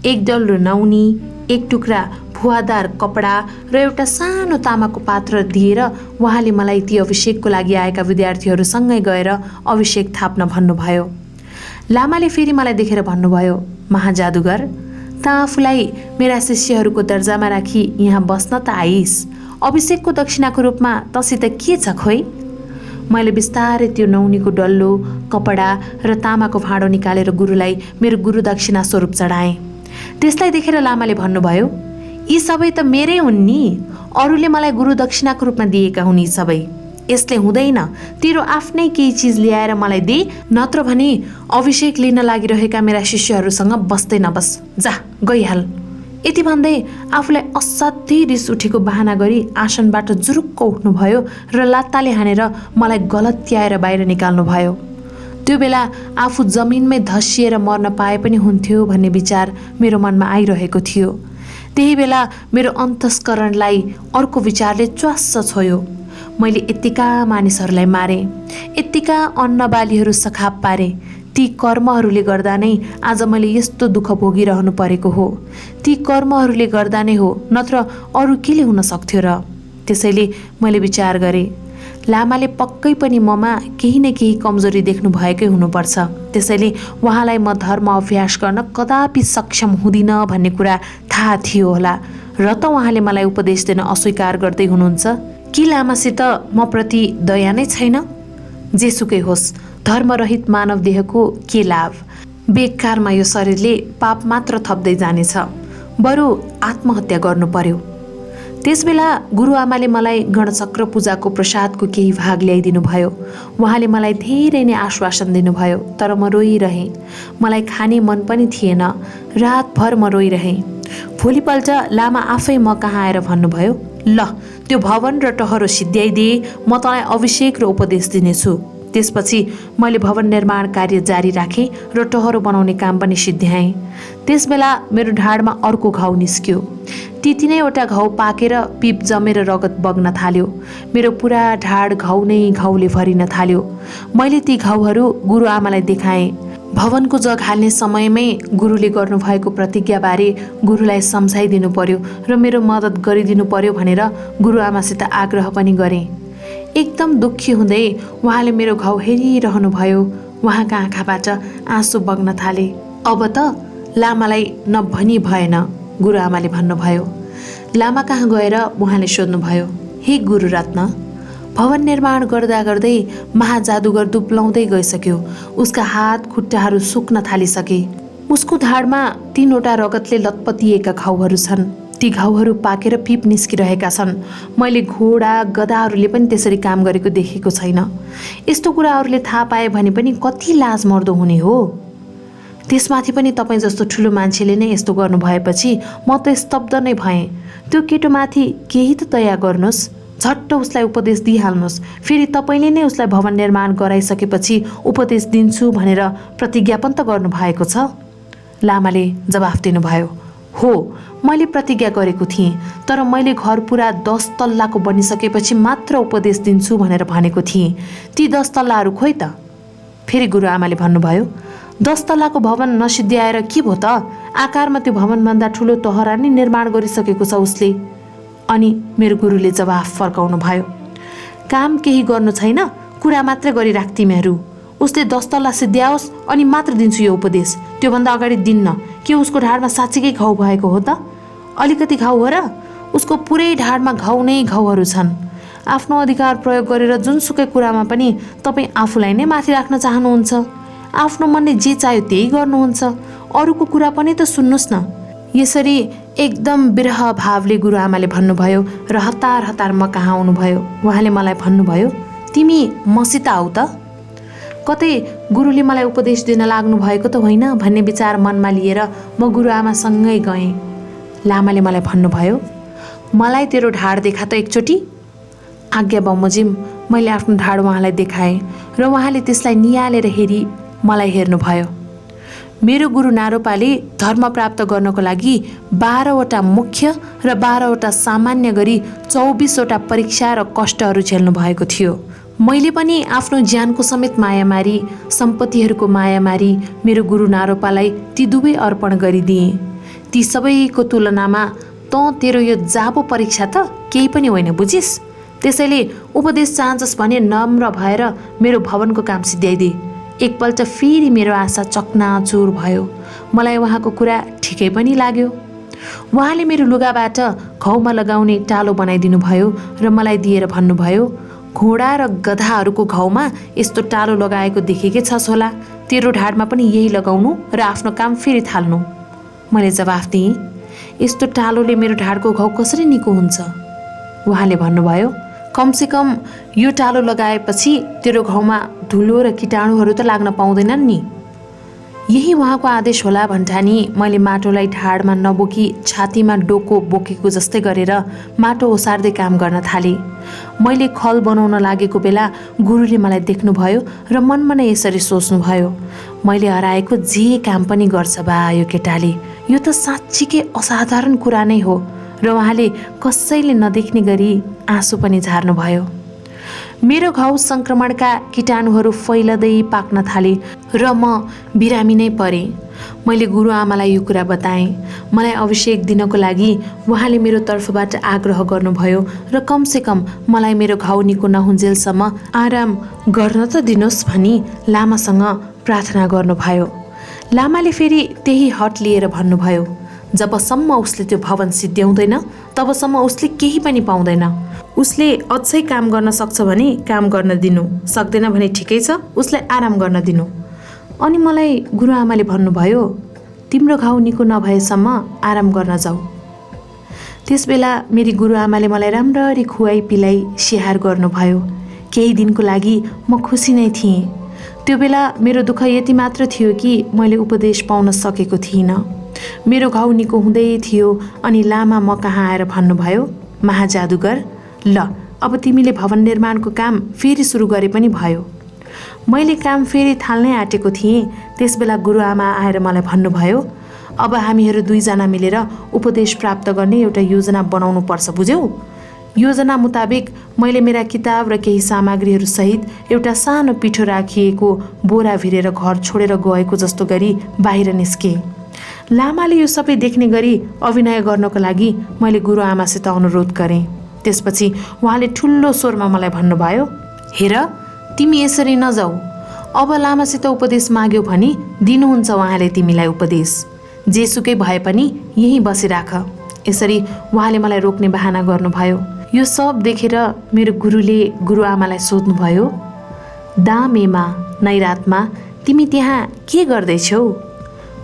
एक डल नुहाउनी, एक टुक्रा भुवादार कपडा र एउटा सानो तामाको पात्र दिएर उहाँले मलाई ती अभिषेकको लागि आएका विद्यार्थीहरूसँगै गएर अभिषेक थाप्न भन्नुभयो। लामाले फेरि मलाई देखेर भन्नुभयो, महाजादुगर, त आफूलाई मेरा शिष्यहरूको दर्जामा राखी यहाँ बस्न त आइस्, अभिषेकको दक्षिणाको रूपमा तसित के छ खोइ? मैले बिस्तारै त्यो नौनीको डल्लो, कपडा र तामाको भाँडो निकालेर गुरुलाई मेरो गुरु दक्षिणा स्वरूप चढाएँ। त्यसलाई देखेर लामाले भन्नुभयो, यी सबै त मेरै हुन् नि, अरूले मलाई गुरु दक्षिणाको रूपमा दिएका हुन् यी सबै। यसले हुँदैन, तेरो आफ्नै केही चिज ल्याएर मलाई दे, नत्र भने अभिषेक लिन लागिरहेका मेरा शिष्यहरूसँग बस्दै नबस, जा गइहाल। यति भन्दै आफूलाई असाध्यै रिस उठेको बहाना गरी आसनबाट जुरुक्क उठ्नुभयो र लात्ताले हानेर मलाई गलत्याएर बाहिर निकाल्नुभयो। त्यो बेला आफू जमिनमै धसिएर मर्न पाए पनि हुन्थ्यो भन्ने विचार मेरो मनमा आइरहेको थियो। त्यही बेला मेरो अन्तस्करणलाई अर्को विचारले च्वास्स छोयो। मैले यत्तिका मानिसहरूलाई मारे, यत्तिका अन्नबालीहरू सखाप पारे। ती कर्महरूले गर्दा नै आज मैले यस्तो दुःख भोगिरहनु परेको हो। ती कर्महरूले गर्दा नै हो, नत्र अरू केले हुन सक्थ्यो र? त्यसैले मैले विचार गरेँ, लामाले पक्कै पनि ममा केही न केही कमजोरी देख्नु भएकै हुनुपर्छ। त्यसैले उहाँलाई म धर्म अभ्यास गर्न कदापि सक्षम हुँदिनँ भन्ने कुरा थाहा थियो होला, र त उहाँले मलाई उपदेश दिन अस्वीकार गर्दै हुनुहुन्छ कि लामासित म प्रति दया नै छैन? जेसुकै होस्, धर्मरहित मानव देहको के लाभ? बेकारमा यो शरीरले पाप मात्र थप्दै जानेछ, बरु आत्महत्या गर्नु पर्यो। त्यसबेला गुरुआमाले मलाई गणचक्र पूजाको प्रसादको केही भाग ल्याइदिनु भयो। उहाँले मलाई धेरै नै आश्वासन दिनुभयो, तर म रोइरहेँ। मलाई खाने मन पनि थिएन। रातभर म रोइरहेँ। भोलिपल्ट लामा आफै म कहाँ आएर भन्नुभयो, ल त्यो भवन र टहरो सिद्ध्याइदिए, म तँलाई अभिषेक र उपदेश दिनेछु। त्यसपछि मैले भवन निर्माण कार्य जारी राखेँ र टहरो बनाउने काम पनि सिद्ध्याएँ। त्यसबेला मेरो ढाडमा अर्को घाउ निस्क्यो। ती तीनैवटा घाउ पाकेर पिप जमेर रगत बग्न थाल्यो। मेरो पुरा ढाड घाउ नै घाउले भरिन थाल्यो। मैले ती घाउहरू गुरुआमालाई देखाएँ। भवनको जग हाल्ने समयमै गुरुले गर्नुभएको प्रतिज्ञाबारे गुरुलाई सम्झाइदिनु पर्यो र मेरो मद्दत गरिदिनु पर्यो भनेर गुरुआमासित आग्रह पनि गरेँ। एकदम दुःखी हुँदै उहाँले मेरो घाउ हेरिरहनुभयो। उहाँका आँखाबाट आँसु बग्न थाले। अब त लामालाई नभनी भएन, गुरुआमाले भन्नुभयो। लामा कहाँ गएर उहाँले सोध्नुभयो, हे गुरुरत्न, भवन निर्माण गर्दा गर्दै महाजादुगर दुब्लाउँदै गइसक्यो। उसका हात खुट्टाहरू सुक्न थालिसके। उसको ढाडमा 3वटा रगतले लतपतिएका घाउहरू छन्। ती घाउहरू पाकेर पिप निस्किरहेका छन्। मैले घोडा गधाहरूले पनि त्यसरी काम गरेको देखेको छैन। यस्तो कुराहरूले थाहा पाए भने पनि कति लाज मर्दो हुने हो। त्यसमाथि पनि तपाईँ जस्तो ठुलो मान्छेले नै यस्तो गर्नु भएपछि म त स्तब्ध नै भएँ। त्यो केटोमाथि केही त दया गर्नुहोस्, झट्ट उसलाई उपदेश दिइहाल्नुहोस्। फेरि तपाईँले नै उसलाई भवन निर्माण गराइसकेपछि उपदेश दिन्छु भनेर प्रतिज्ञा पनि त गर्नुभएको छ। लामाले जवाफ दिनुभयो, हो मैले प्रतिज्ञा गरेको थिएँ, तर मैले घर पुरा 10 तल्लाको बनिसकेपछि मात्र उपदेश दिन्छु भनेर भनेको थिएँ। ती 10 तल्लाहरू खोइ त? फेरि गुरुआमाले भन्नुभयो, 10 तल्लाको भवन नसिद्ध्याएर के भयो त? आकारमा त्यो भवनभन्दा ठुलो टहरा नै निर्माण गरिसकेको छ उसले। अनि मेरो गुरुले जवाफ फर्काउनु भयो, काम केही गर्नु छैन, कुरा मात्रै गरिराख तिमीहरू। उसले 10 तल्ला सिद्ध्याओस् अनि मात्र दिन्छु यो उपदेश, त्योभन्दा अगाडि दिन्न। के उसको ढाडमा साँच्चीकै घाउ भएको हो त? अलिकति घाउ हो र? उसको पुरै ढाडमा घाउ नै घाउहरू छन्। आफ्नो अधिकार प्रयोग गरेर जुनसुकै कुरामा पनि तपाईँ आफूलाई नै माथि राख्न चाहनुहुन्छ। आफ्नो मनले जे चाह्यो त्यही गर्नुहुन्छ। अरूको कुरा पनि त सुन्नुहोस् न। यसरी एकदम विरह भावले गुरुआमाले भन्नुभयो र हतार हतार म कहाँ आउनुभयो। उहाँले मलाई भन्नुभयो, तिमी मसित आऊ त। कतै गुरुले मलाई उपदेश दिन लाग्नु भएको त होइन भन्ने विचार मनमा लिएर म गुरुआमासँगै गएँ। लामाले मलाई भन्नुभयो, मलाई तेरो ढाड देखा त एकचोटि। आज्ञा बमोजिम मैले आफ्नो ढाड उहाँलाई देखाएँ र उहाँले त्यसलाई नियालेर हेरी मलाई हेर्नुभयो। मेरो गुरु नारोपाले धर्म प्राप्त गर्नको लागि 12वटा मुख्य र 12वटा सामान्य गरी 24वटा परीक्षा र कष्टहरू झेल्नु भएको थियो। मैले पनि आफ्नो ज्यानको समेत माया मारी, सम्पत्तिहरूको माया मारी मेरो गुरु नारोपालाई ती दुवै अर्पण गरिदिएँ। ती सबैको तुलनामा तेरो यो जाबो परीक्षा त केही पनि होइन, बुझिस्? त्यसैले उपदेश चाहन्छस् भने नम्र भएर मेरो भवनको काम सिद्ध्याइदे। एकपल्ट फेरि मेरो आशा चकनाचुर भयो। मलाई उहाँको कुरा ठिकै पनि लाग्यो। उहाँले मेरो लुगाबाट घाउमा लगाउने टालो बनाइदिनु भयो र मलाई दिएर भन्नुभयो, घोडा र गधाहरूको घाउमा यस्तो टालो लगाएको देखेकै छस् होला, तेरो ढाडमा पनि यही लगाउनु र आफ्नो काम फेरि थाल्नु। मैले जवाफ दिएँ, यस्तो टालोले मेरो ढाडको घाउ कसरी निको हुन्छ? उहाँले भन्नुभयो, कमसेकम यो टालो लगाएपछि तेरो घाउमा धुलो र कीटाणुहरू त लाग्न पाउँदैनन् नि। यही उहाँको आदेश होला भन्ठानी मैले माटोलाई ढाडमा नबोकी छातीमा डोको बोकेको जस्तै गरेर माटो ओसार्दै काम गर्न थालेँ। मैले खल बनाउन लागेको बेला गुरुले मलाई देख्नुभयो र मनमा नै यसरी सोच्नुभयो, मैले हराएको जे काम पनि गर्छ बा यो केटाले, यो त साँच्चीकै असाधारण कुरा नै हो। र उहाँले कसैले नदेख्ने गरी आँसु पनि झार्नुभयो। मेरो घाउ सङ्क्रमणका कीटाणुहरू फैलदै पाक्न थाले र म बिरामी नै परेँ। मैले गुरुआमालाई यो कुरा बताएँ। मलाई अभिषेक दिनको लागि उहाँले मेरो तर्फबाट आग्रह गर्नुभयो र कमसेकम मलाई मेरो घाउ निको नहुन्जेलसम्म आराम गर्न त दिनुहोस् भनी लामासँग प्रार्थना गर्नुभयो। लामाले फेरि त्यही हट लिएर भन्नुभयो, जबसम्म उसले त्यो भवन सिद्ध्याउँदैन तबसम्म उसले केही पनि पाउँदैन। उसले अझै काम गर्न सक्छ भने काम गर्न दिनु, सक्दैन भने ठिकै छ, उसलाई आराम गर्न दिनु। अनि मलाई गुरुआमाले भन्नुभयो, तिम्रो घाउ निको नभएसम्म आराम गर्न जाऊ। त्यसबेला मेरी गुरुआमाले मलाई राम्ररी खुवाई पिलाई स्याहार गर्नुभयो। केही दिनको लागि म खुसी नै थिएँ। त्यो बेला मेरो दुःख यति मात्र थियो कि मैले उपदेश पाउन सकेको थिइनँ। मेरो घाउ निको हुँदै थियो अनि लामा म कहाँ आएर भन्नुभयो, महाजादुगर, ल अब तिमीले भवन निर्माणको काम फेरि सुरु गरे पनि भयो। मैले काम फेरि थाल्नै आँटेको थिएँ। त्यसबेला गुरुआमा आएर मलाई भन्नुभयो, अब हामीहरू दुईजना मिलेर उपदेश प्राप्त गर्ने एउटा योजना बनाउनु पर्छ, बुझ्यौ? योजना मुताबिक मैले मेरा किताब र केही सामग्रीहरू सहित एउटा सानो पिठो राखिएको बोरा भिरेर घर छोडेर गएको जस्तो गरी बाहिर निस्केँ। लामाले यो सबै देख्ने गरी अभिनय गर्नको लागि मैले गुरुआमासित अनुरोध गरेँ। त्यसपछि उहाँले ठुलो स्वरमा मलाई भन्नुभयो, हेर, तिमी यसरी नजाऊ। अब लामासित उपदेश माग्यौ भने दिनुहुन्छ उहाँले तिमीलाई उपदेश। जेसुकै भए पनि यहीँ बसिराख। यसरी उहाँले मलाई रोक्ने बहाना गर्नुभयो। यो सब देखेर मेरो गुरुले गुरुआमालाई सोध्नुभयो, दामेमा नैरातमा तिमी त्यहाँ के गर्दैछौ?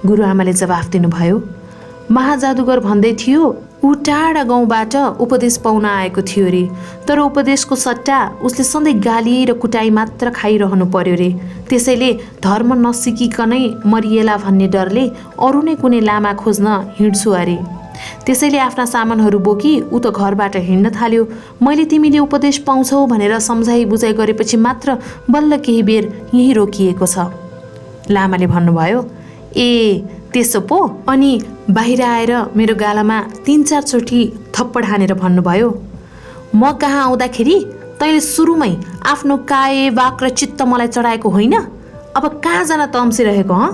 गुरुआमाले जवाफ दिनुभयो, महाजादुगर भन्दै थियो ऊ टाढा गाउँबाट उपदेश पाउन आएको थियो रे, तर उपदेशको सट्टा उसले सधैँ गाली र कुटाई मात्र खाइरहनु पर्यो रे। त्यसैले धर्म नसिकिकनै मरिएला भन्ने डरले अरू नै कुनै लामा खोज्न हिँड्छु अरे। त्यसैले आफ्ना सामानहरू बोकी ऊ त घरबाट हिँड्न थाल्यो। मैले तिमीले उपदेश पाउँछौ भनेर सम्झाइ बुझाइ गरेपछि मात्र बल्ल केही बेर यहीँ रोकिएको छ। लामाले भन्नुभयो, ए त्यसो पो? अनि बाहिर आएर मेरो गालामा 3-4 चोटि थप्पड हानेर भन्नुभयो, म कहाँ आउँदाखेरि तैँले सुरुमै आफ्नो काये वाक र चित्त मलाई चढाएको होइन? अब कहाँ जान तम्सिरहेको हँ?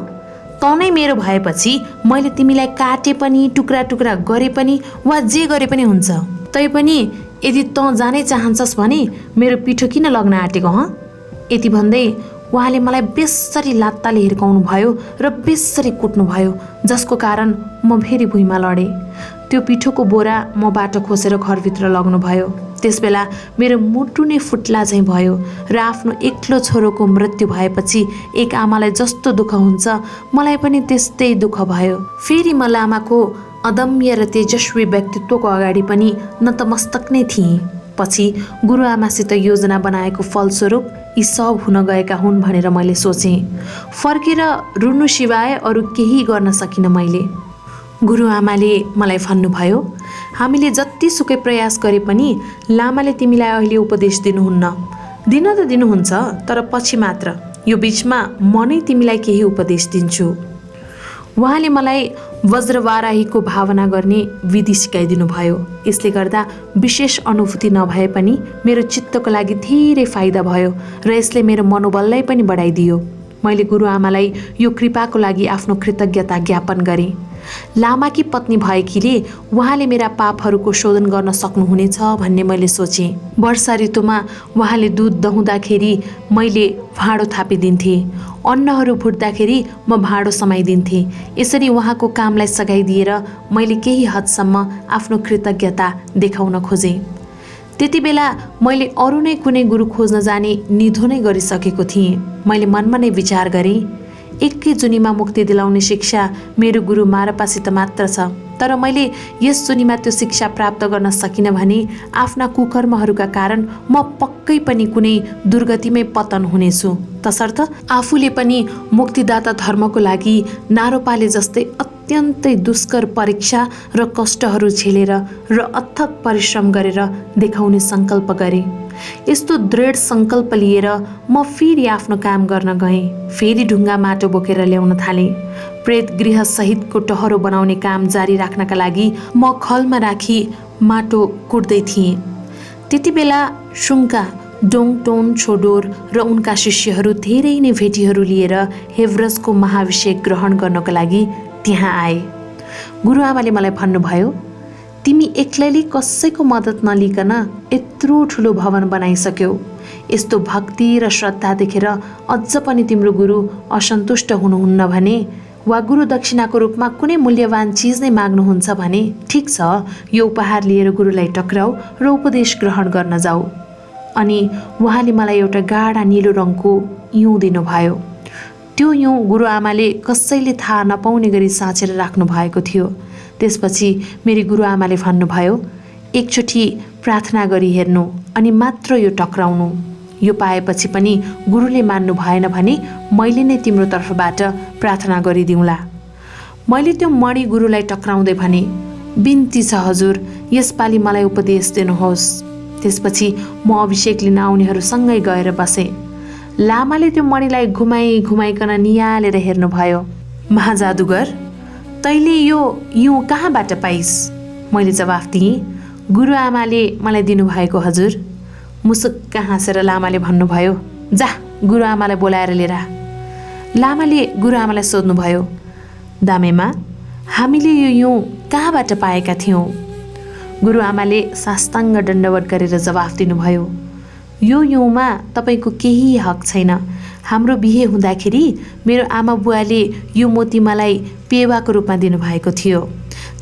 तँ नै मेरो भएपछि मैले तिमीलाई काटे पनि, टुक्रा टुक्रा गरे पनि वा जे गरे पनि हुन्छ। तैपनि यदि तँ जानै चाहन्छस् भने मेरो पिठो किन लग्न आँटेको हँ? यति भन्दै उहाँले मलाई बेसरी लात्ताले हिर्काउनु भयो र बेसरी कुट्नुभयो, जसको कारण म फेरि भुइँमा लडेँ। त्यो पिठोको बोरा म बाटो खोसेर घरभित्र लग्नुभयो। त्यसबेला मेरो मुटु नै फुट्ला झैँ भयो र आफ्नो एक्लो छोरोको मृत्यु भएपछि एक आमालाई जस्तो दुःख हुन्छ मलाई पनि त्यस्तै दुःख भयो। फेरि म लामाको अदम्य र तेजस्वी व्यक्तित्वको अगाडि पनि नतमस्तक नै थिएँ। पछि गुरुआमासित योजना बनाएको फलस्वरूप यी सब हुन गएका हुन् भनेर मैले सोचेँ। फर्केर रुनु सिवाय अरू केही गर्न सकिनँ मैले। गुरुआमाले मलाई भन्नुभयो, हामीले जतिसुकै प्रयास गरे पनि लामाले तिमीलाई अहिले उपदेश दिनुहुन्न। दिन त दिनुहुन्छ, तर पछि मात्र। यो बिचमा म नै तिमीलाई केही उपदेश दिन्छु। उहाँले मलाई वज्रवाराहीको भावना गर्ने विधि सिकाइदिनु भयो। यसले गर्दा विशेष अनुभूति नभए पनि मेरो चित्तको लागि धेरै फाइदा भयो र यसले मेरो मनोबललाई पनि बढाइदियो। मैले गुरुआमालाई यो कृपाको लागि आफ्नो कृतज्ञता ज्ञापन गरेँ। लामाकी पत्नी भएकीले उहाँले मेरा पापहरूको शोधन गर्न सक्नुहुनेछ भन्ने मैले सोचेँ। वर्षा ऋतुमा उहाँले दुध दहुँदाखेरि मैले भाँडो थापिदिन्थेँ। अन्नहरू फुट्दाखेरि म भाँडो समाइदिन्थेँ। यसरी उहाँको कामलाई सघाइदिएर मैले केही हदसम्म आफ्नो कृतज्ञता देखाउन खोजेँ। त्यति बेला मैले अरू नै कुनै गुरु खोज्न जाने निधो नै गरिसकेको थिएँ। मैले मनमा नै विचार गरेँ, एकै जुनीमा मुक्ति दिलाउने शिक्षा मेरो गुरु मारपासित मात्र छ, तर मैले यस जुनीमा त्यो शिक्षा प्राप्त गर्न सकिनँ भने आफ्ना कुकर्महरूका कारण म पक्कै पनि कुनै दुर्गतिमै पतन हुनेछु। तसर्थ आफूले पनि मुक्तिदाता धर्मको लागि नारोपाले जस्तै अत्यन्तै दुष्कर परीक्षा र कष्टहरू झेलेर र अथक परिश्रम गरेर देखाउने सङ्कल्प गरेँ। यस्तो दृढ सङ्कल्प लिएर म फेरि आफ्नो काम गर्न गएँ। फेरि ढुङ्गा माटो बोकेर ल्याउन थालेँ। प्रेत गृह सहितको टहरो बनाउने काम जारी राख्नका लागि म खलमा राखी माटो कुट्दै थिएँ। त्यति बेला सुङ्का, डोङटोन छोडोर र उनका शिष्यहरू धेरै नै भेटीहरू लिएर हेब्रसको महाभिषेक ग्रहण गर्नको लागि त्यहाँ आए। गुरुआमाले मलाई भन्नुभयो, तिमी एक्लैले कसैको मद्दत नलिकन यत्रो ठुलो भवन बनाइसक्यौ। यस्तो भक्ति र श्रद्धा देखेर अझ पनि तिम्रो गुरु असन्तुष्ट हुनुहुन्न भने वा गुरु दक्षिणाको रूपमा कुनै मूल्यवान चिज नै माग्नुहुन्छ भने ठिक छ, यो उपहार लिएर गुरुलाई टक्राऊ र उपदेश ग्रहण गर्न जाऊ। अनि उहाँले मलाई एउटा गाढा नीलो रङको इउँ दिनुभयो। त्यो इउँ गुरुआमाले कसैले थाहा नपाउने गरी साँचेर राख्नु भएको थियो। त्यसपछि मेरी गुरुआमाले भन्नुभयो, एकचोटि प्रार्थना गरी हेर्नु अनि मात्र यो टक्राउनु। यो पाएपछि पनि गुरुले मान्नु भएन भने मैले नै तिम्रो तर्फबाट प्रार्थना गरिदिउँला। मैले त्यो मणि गुरुलाई टक्राउँदै भने, बिन्ती छ हजुर, यसपालि मलाई उपदेश दिनुहोस्। त्यसपछि म अभिषेक लिन आउनेहरूसँगै गएर बसेँ। लामाले त्यो मणिलाई घुमाइकन नियालेर हेर्नुभयो। महाजादुगर, तैँले यो युँ कहाँबाट पाइस्? मैले जवाफ दिएँ, गुरुआमाले मलाई दिनुभएको हजुर। मुसुक्क हाँसेर लामाले भन्नुभयो, जा गुरुआमालाई बोलाएर लिएर आ। लामाले गुरुआमालाई सोध्नुभयो, दामेमा, हामीले यो युँ कहाँबाट पाएका थियौँ? गुरुआमाले साष्टाङ्ग दण्डवत गरेर जवाफ दिनुभयो, यो युँमा तपाईँको केही हक छैन। हाम्रो बिहे हुँदाखेरि मेरो आमा बुवाले यो मोती मलाई पेवाको रूपमा दिनुभएको थियो।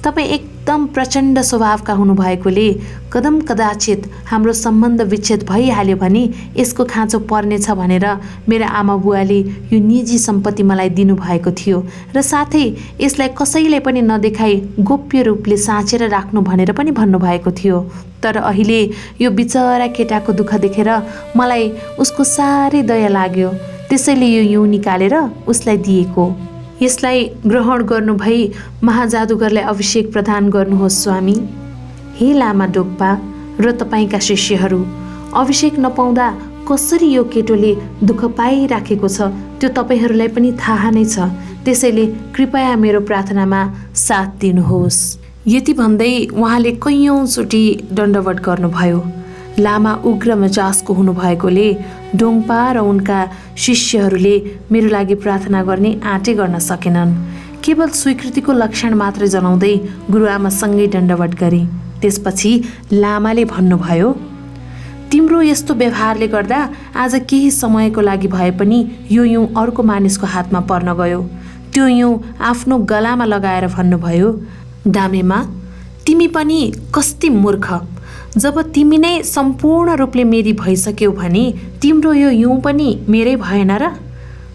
तपाईँ एकदम प्रचण्ड स्वभावका हुनुभएकोले कदम कदाचित हाम्रो सम्बन्ध विच्छेद भइहाल्यो भने यसको खाँचो पर्नेछ भनेर मेरा आमा बुवाले यो निजी सम्पत्ति मलाई दिनुभएको थियो र साथै यसलाई कसैलाई पनि नदेखाई गोप्य रूपले साँचेर राख्नु भनेर पनि भन्नुभएको थियो। तर अहिले यो बिचरा केटाको दुःख देखेर मलाई उसको साह्रै दया लाग्यो, त्यसैले यो युँ निकालेर उसलाई दिएको। यसलाई ग्रहण गर्नु भई महाजादुगरलाई अभिषेक प्रदान गर्नुहोस् स्वामी। हे लामा डोक्पा र तपाईँका शिष्यहरू, अभिषेक नपाउँदा कसरी यो केटोले दुःख पाइराखेको छ त्यो तपाईँहरूलाई पनि थाहा नै छ, त्यसैले कृपया मेरो प्रार्थनामा साथ दिनुहोस्। यति भन्दै उहाँले कैयौँचोटि दण्डवत गर्नुभयो। लामा उग्र मिजाजको हुनुभएकोले डोङपा र उनका शिष्यहरूले मेरो लागि प्रार्थना गर्ने आँटै गर्न सकेनन्। केवल स्वीकृतिको लक्षण मात्रै जनाउँदै गुरुआमासँगै दण्डवत गरे। त्यसपछि लामाले भन्नुभयो, तिम्रो यस्तो व्यवहारले गर्दा आज केही समयको लागि भए पनि यो युँ अर्को मानिसको हातमा पर्न गयो। त्यो युँ आफ्नो गलामा लगाएर भन्नुभयो, दामेमा, तिमी पनि कस्ती मूर्ख! जब तिमी नै सम्पूर्ण रूपले मेरी भइसक्यौ भने तिम्रो यो युँ पनि मेरै भएन र?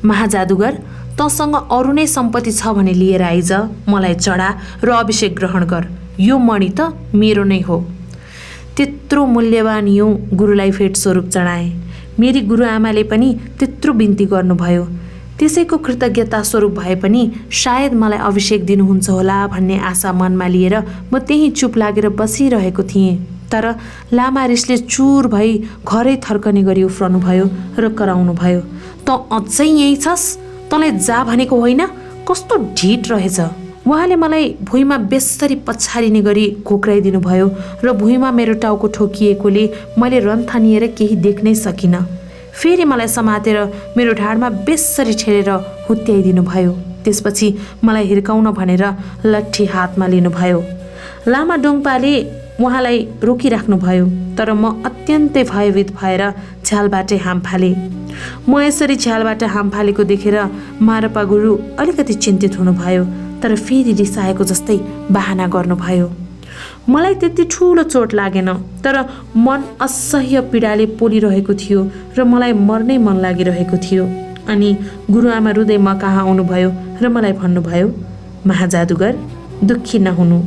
महाजादुगर, तँसँग अरू नै सम्पत्ति छ भने लिएर आइज, मलाई चढा र अभिषेक ग्रहण गर। यो मणि त मेरो नै हो। त्यत्रो मूल्यवान युँ गुरुलाई भेट स्वरूप चढाएँ। मेरी गुरुआमाले पनि त्यत्रो बिन्ती गर्नुभयो। त्यसैको कृतज्ञता स्वरूप भए पनि सायद मलाई अभिषेक दिनुहुन्छ होला भन्ने आशा मनमा लिएर म त्यही चुप लागेर बसिरहेको थिएँ। तर लामा रिसले चुर भई घरै थर्कने गरी उफ्रनुभयो र कराउनुभयो, त अझै यहीँ छस्? तँलाई जा भनेको होइन? कस्तो ढिट रहेछ। उहाँले मलाई भुइँमा बेसरी पछारिने गरी घोक्राइदिनु भयो र भुइँमा मेरो टाउको ठोकिएकोले मैले रन्थानिएर केही देख्नै सकिनँ। फेरि मलाई समातेर मेरो ढाडमा बेसरी ठेलेर हुत्याइदिनु भयो। त्यसपछि मलाई हिर्काउन भनेर लट्ठी हातमा लिनुभयो। लामा डोङपाले उहाँलाई रोकिराख्नुभयो, तर म अत्यन्तै भयभीत भएर झ्यालबाटै हाम फालेँ। म यसरी झ्यालबाट हाम फालेको देखेर मारपा गुरु अलिकति चिन्तित हुनुभयो, तर फेरि रिसाएको जस्तै बहाना गर्नुभयो। मलाई त्यति ठुलो चोट लागेन, तर मन असह्य पीडाले पोलिरहेको थियो र मलाई मर्नै मन लागिरहेको थियो। अनि गुरुआमा रुँदै म कहाँ आउनुभयो र मलाई भन्नुभयो, महाजादुगर, दुःखी नहुनु।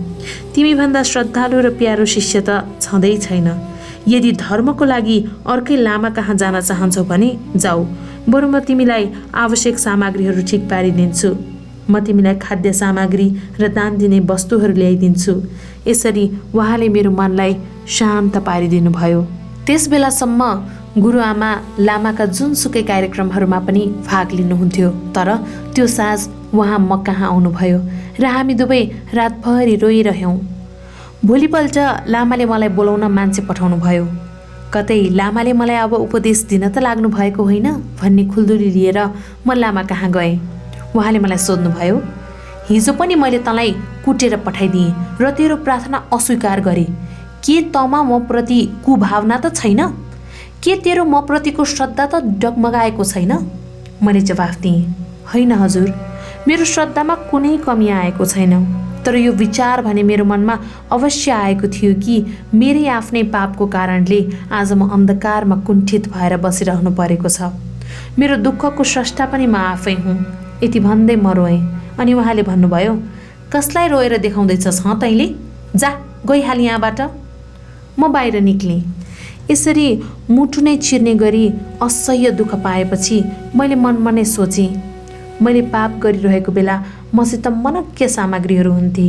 तिमीभन्दा श्रद्धालु र प्यारो शिष्य त छँदै छैन। यदि धर्मको लागि अर्कै लामा कहाँ जान चाहन्छौ भने जाऊ, बरु म तिमीलाई आवश्यक सामग्रीहरू ठिक पारिदिन्छु। म तिमीलाई खाद्य सामग्री र दान दिने वस्तुहरू ल्याइदिन्छु। यसरी उहाँले मेरो मनलाई शान्त पारिदिनु भयो। त्यस बेलासम्म गुरुआमा लामाका जुनसुकै कार्यक्रमहरूमा पनि भाग लिनुहुन्थ्यो, तर त्यो साँझ उहाँ म कहाँ आउनुभयो र हामी दुवै रातभरि रोइरह्यौँ। भोलिपल्ट लामाले मलाई बोलाउन मान्छे पठाउनु भयो। कतै लामाले मलाई अब उपदेश दिन त लाग्नु भएको होइन भन्ने खुल्दुली लिएर म लामा कहाँ गएँ। उहाँले मलाई सोध्नुभयो, हिजो पनि मैले तँलाई कुटेर पठाइदिएँ र तेरो प्रार्थना अस्वीकार गरेँ। के तँमा म प्रति कुभावना त छैन? के तेरो म प्रतिको श्रद्धा त डगमगाएको छैन? मैले जवाफ दिएँ, होइन हजुर, मेरो श्रद्धामा कुनै कमी आएको छैन। तर यो विचार भने मेरो मनमा अवश्य आएको थियो कि मेरै आफ्नै पापको कारणले आज म अन्धकारमा कुण्ठित भएर बसिरहनु परेको छ। मेरो दुःखको स्रष्टा पनि म आफै हुँ। यति भन्दै म रोएँ। अनि उहाँले भन्नुभयो, कसलाई रोएर देखाउँदैछस् हँ तैँले? जा गइहाल यहाँबाट। म बाहिर निक्लेँ। यसरी मुटु नै चिर्ने गरी असह्य दुःख पाएपछि मैले मनमा नै सोचेँ, मैले पाप गरिरहेको बेला मसित मनक्य सामग्रीहरू हुन्थे।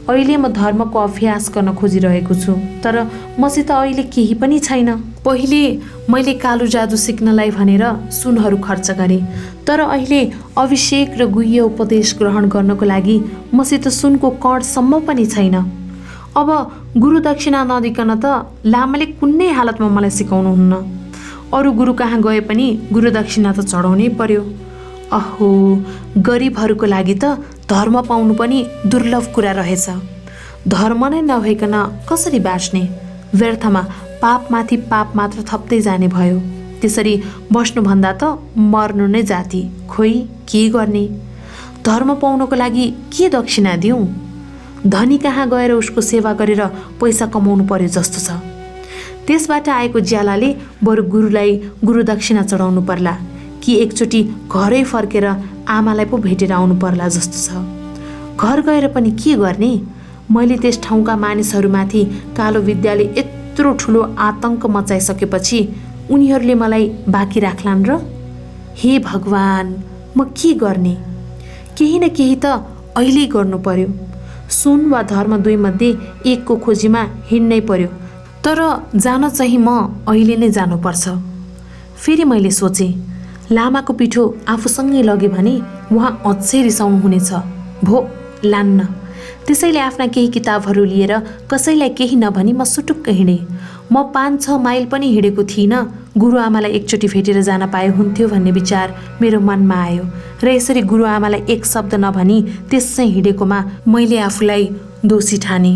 अहिले म धर्मको अभ्यास गर्न खोजिरहेको छु, तर मसित अहिले केही पनि छैन। पहिले मैले कालो जादु सिक्नलाई भनेर सुनहरू खर्च गरेँ, तर अहिले अभिषेक र गुह्य उपदेश ग्रहण गर्नको लागि मसित सुनको कणसम्म पनि छैन। अब गुरु दक्षिणा नदिकन त लामाले कुनै हालतमा मलाई सिकाउनुहुन्न। अरू गुरु कहाँ गए पनि गुरु दक्षिणा त चढाउनै पर्यो। अहो, गरिबहरूको लागि त धर्म पाउनु पनि दुर्लभ कुरा रहेछ। धर्म नै नभइकन कसरी बाँच्ने? व्यर्थमा पापमाथि पाप मात्र थप्दै जाने भयो। त्यसरी बस्नुभन्दा त मर्नु नै जाति। खोइ के गर्ने? धर्म पाउनको लागि के दक्षिणा दिउँ? धनी कहाँ गएर उसको सेवा गरेर पैसा कमाउनु पर्यो जस्तो छ। त्यसबाट आएको ज्यालाले बरु गुरुलाई गुरु दक्षिणा चढाउनु पर्ला कि एकचोटि घरै फर्केर आमालाई पो भेटेर आउनु पर्ला जस्तो छ। घर गएर पनि के गर्ने? मैले त्यस ठाउँका मानिसहरूमाथि कालो विद्याले यत्रो ठुलो आतंक मचाइसकेपछि उनीहरूले मलाई बाँकी राख्लान् र? हे भगवान, म के गर्ने? केही न केही त अहिले गर्नु पर्यो। सुन वा धर्म दुईमध्ये एकको खोजीमा हिँड्नै पर्यो, तर जान चाहिँ म अहिले नै जानुपर्छ। फेरि मैले सोचेँ, लामाको पिठो आफूसँगै लगे भने उहाँ अझै रिसाउनु हुनेछ। भो लान्न। त्यसैले आफ्ना केही किताबहरू लिएर कसैलाई केही नभनी म सुटुक्क हिँडेँ। म 5-6 माइल पनि हिँडेको थिइनँ। गुरुआमालाई एकचोटि भेटेर जान पाए हुन्थ्यो भन्ने विचार मेरो मनमा आयो र यसरी गुरुआमालाई एक शब्द नभनी त्यसै हिँडेकोमा मैले आफूलाई दोषी ठाने।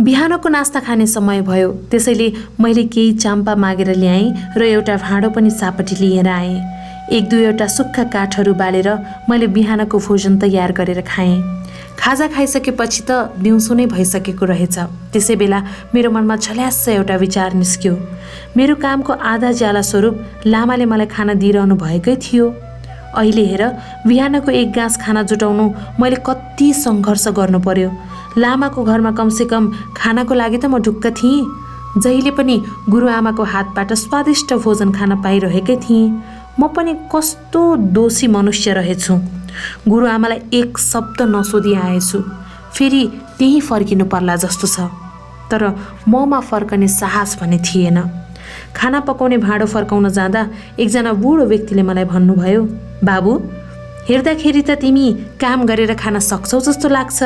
बिहानको नास्ता खाने समय भयो, त्यसैले मैले केही चाम्पा मागेर ल्याएँ र एउटा भाँडो पनि सापटी लिएर आएँ। 1-2वटा सुक्खा काठहरू बालेर मैले बिहानको भोजन तयार गरेर खाएँ। खाजा खाइसकेपछि त दिउँसो नै भइसकेको रहेछ। त्यसै बेला मेरो मनमा झल्यास्स एउटा विचार निस्क्यो। मेरो कामको आधा ज्याला स्वरूप लामाले मलाई खाना दिइरहनु भएकै थियो। अहिले हेर, बिहानको एक गाँस खाना जुटाउनु मैले कति सङ्घर्ष गर्नु पर्यो। लामाको घरमा कमसेकम खानाको लागि त म ढुक्क थिएँ। जहिले पनि गुरुआमाको हातबाट स्वादिष्ट भोजन खान पाइरहेकै थिएँ। म पनि कस्तो दोषी मनुष्य रहेछु। गुरुआमालाई एक शब्द नसोधी आएछु। फेरि त्यहीँ फर्किनु पर्ला जस्तो छ। तर ममा फर्कने साहस भने थिएन। खाना पकाउने भाँडो फर्काउन जाँदा एकजना बुढो व्यक्तिले मलाई भन्नुभयो, बाबु, हेर्दाखेरि त तिमी काम गरेर खान सक्छौ जस्तो लाग्छ।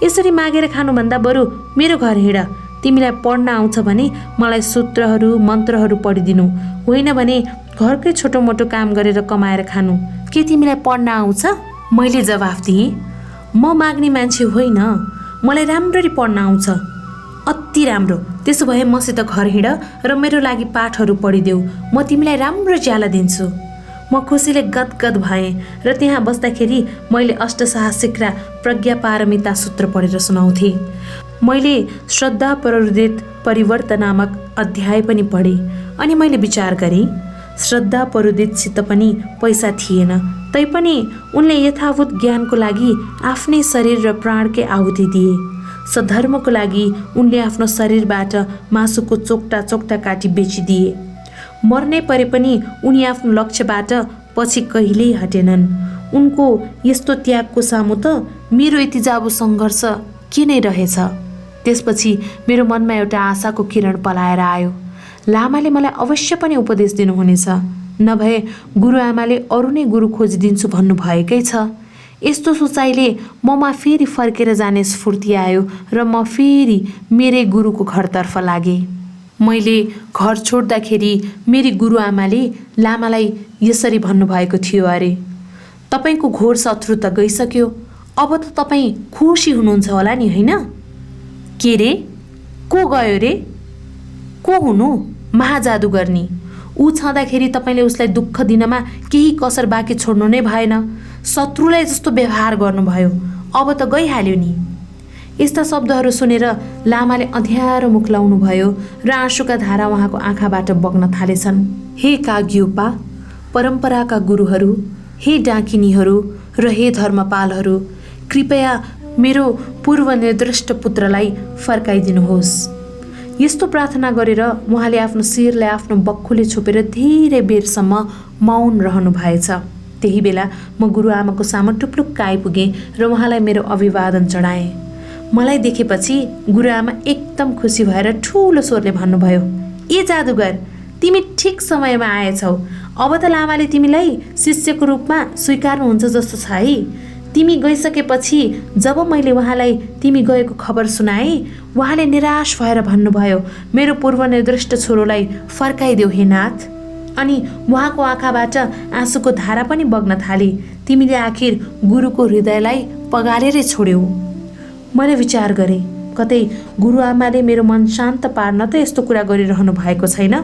यसरी मागेर खानुभन्दा बरु मेरो घर हिँड। तिमीलाई पढ्न आउँछ भने मलाई सूत्रहरू मन्त्रहरू पढिदिनु, होइन भने घरकै छोटो मोटो काम गरेर कमाएर खानु। के तिमीलाई पढ्न आउँछ? मैले जवाफ दिएँ, म माग्ने मान्छे होइन, मलाई राम्ररी पढ्न आउँछ। अति राम्रो। त्यसो भए मसित घर हिँड र मेरो लागि पाठहरू पढिदेऊ। म तिमीलाई राम्रो ज्याला दिन्छु। म खुसीले गदगद भएँ र त्यहाँ बस्दाखेरि मैले अष्टसाहसिक र प्रज्ञा पारमिता सूत्र पढेर सुनाउँथेँ। मैले श्रद्धा प्ररुदित परिवर्तन नामक अध्याय पनि पढेँ अनि मैले विचार गरेँ, श्रद्धा प्ररुदितसित पनि पैसा थिएन, तैपनि उनले यथाभूत ज्ञानको लागि आफ्नै शरीर र प्राणकै आहुति दिए। सधर्मको लागि उनले आफ्नो शरीरबाट मासुको चोक्टा चोक्टा काटी बेचिदिए। मर्नै परे पनि उनी आफ्नो लक्ष्यबाट पछि कहिल्यै हटेनन्। उनको यस्तो त्यागको सामु त मेरो यति जाबु सङ्घर्ष के नै रहेछ। त्यसपछि मेरो मनमा एउटा आशाको किरण पलाएर आयो। लामाले मलाई अवश्य पनि उपदेश दिनुहुनेछ, नभए गुरुआमाले अरू नै गुरु खोजिदिन्छु भन्नुभएकै छ। यस्तो सोचाइले ममा फेरि फर्केर जाने स्फूर्ति आयो र म फेरि मेरै गुरुको घरतर्फ लागेँ। मैले घर छोड्दाखेरि मेरी गुरुआमाले लामालाई यसरी भन्नुभएको थियो, अरे तपाईँको घोर शत्रु त गइसक्यो, अब त तपाईँ खुसी हुनुहुन्छ होला नि, होइन? के रे? को गयो रे? को हुनु? महाजादु गर्ने। ऊ छँदाखेरि तपाईँले उसलाई दुःख दिनमा केही कसर बाँकी छोड्नु नै भएन। शत्रुलाई जस्तो व्यवहार गर्नुभयो, अब त गइहाल्यो नि। यस्ता शब्दहरू सुनेर लामाले अँध्यारो मुख लाउनु भयो र आँसुका धारा उहाँको आँखाबाट बग्न थालेछन्। हे काग्योपा, परम्पराका गुरुहरू, हे डाकिनीहरू र हे धर्मपालहरू, कृपया मेरो पूर्व निर्दिष्ट पुत्रलाई फर्काइदिनुहोस्। यस्तो प्रार्थना गरेर उहाँले आफ्नो शिरलाई आफ्नो बक्खुले छोपेर धेरै बेरसम्म मौन रहनु भएछ। त्यही बेला म गुरुआमाको सामु टुप्लुक्क आइपुगेँ र उहाँलाई मेरो अभिवादन चढाएँ। मलाई देखेपछि गुरुआमा एकदम खुसी भएर ठुलो स्वरले भन्नुभयो, ए जादुगर, तिमी ठिक समयमा आएछौ। अब त लामाले तिमीलाई शिष्यको रूपमा स्वीकार्नुहुन्छ जस्तो छ है। तिमी गइसकेपछि जब मैले उहाँलाई तिमी गएको खबर सुनाएँ, उहाँले निराश भएर भन्नुभयो, मेरो पूर्वनिर्दिष्ट छोरोलाई फर्काइदेऊ हे नाथ। अनि उहाँको आँखाबाट आँसुको धारा पनि बग्न थाले। तिमीले आखिर गुरुको हृदयलाई पगालेरै छोड्यौ। मैले विचार गरेँ, कतै गुरुआमाले मेरो मन शान्त पार्न त यस्तो कुरा गरिरहनु भएको छैन।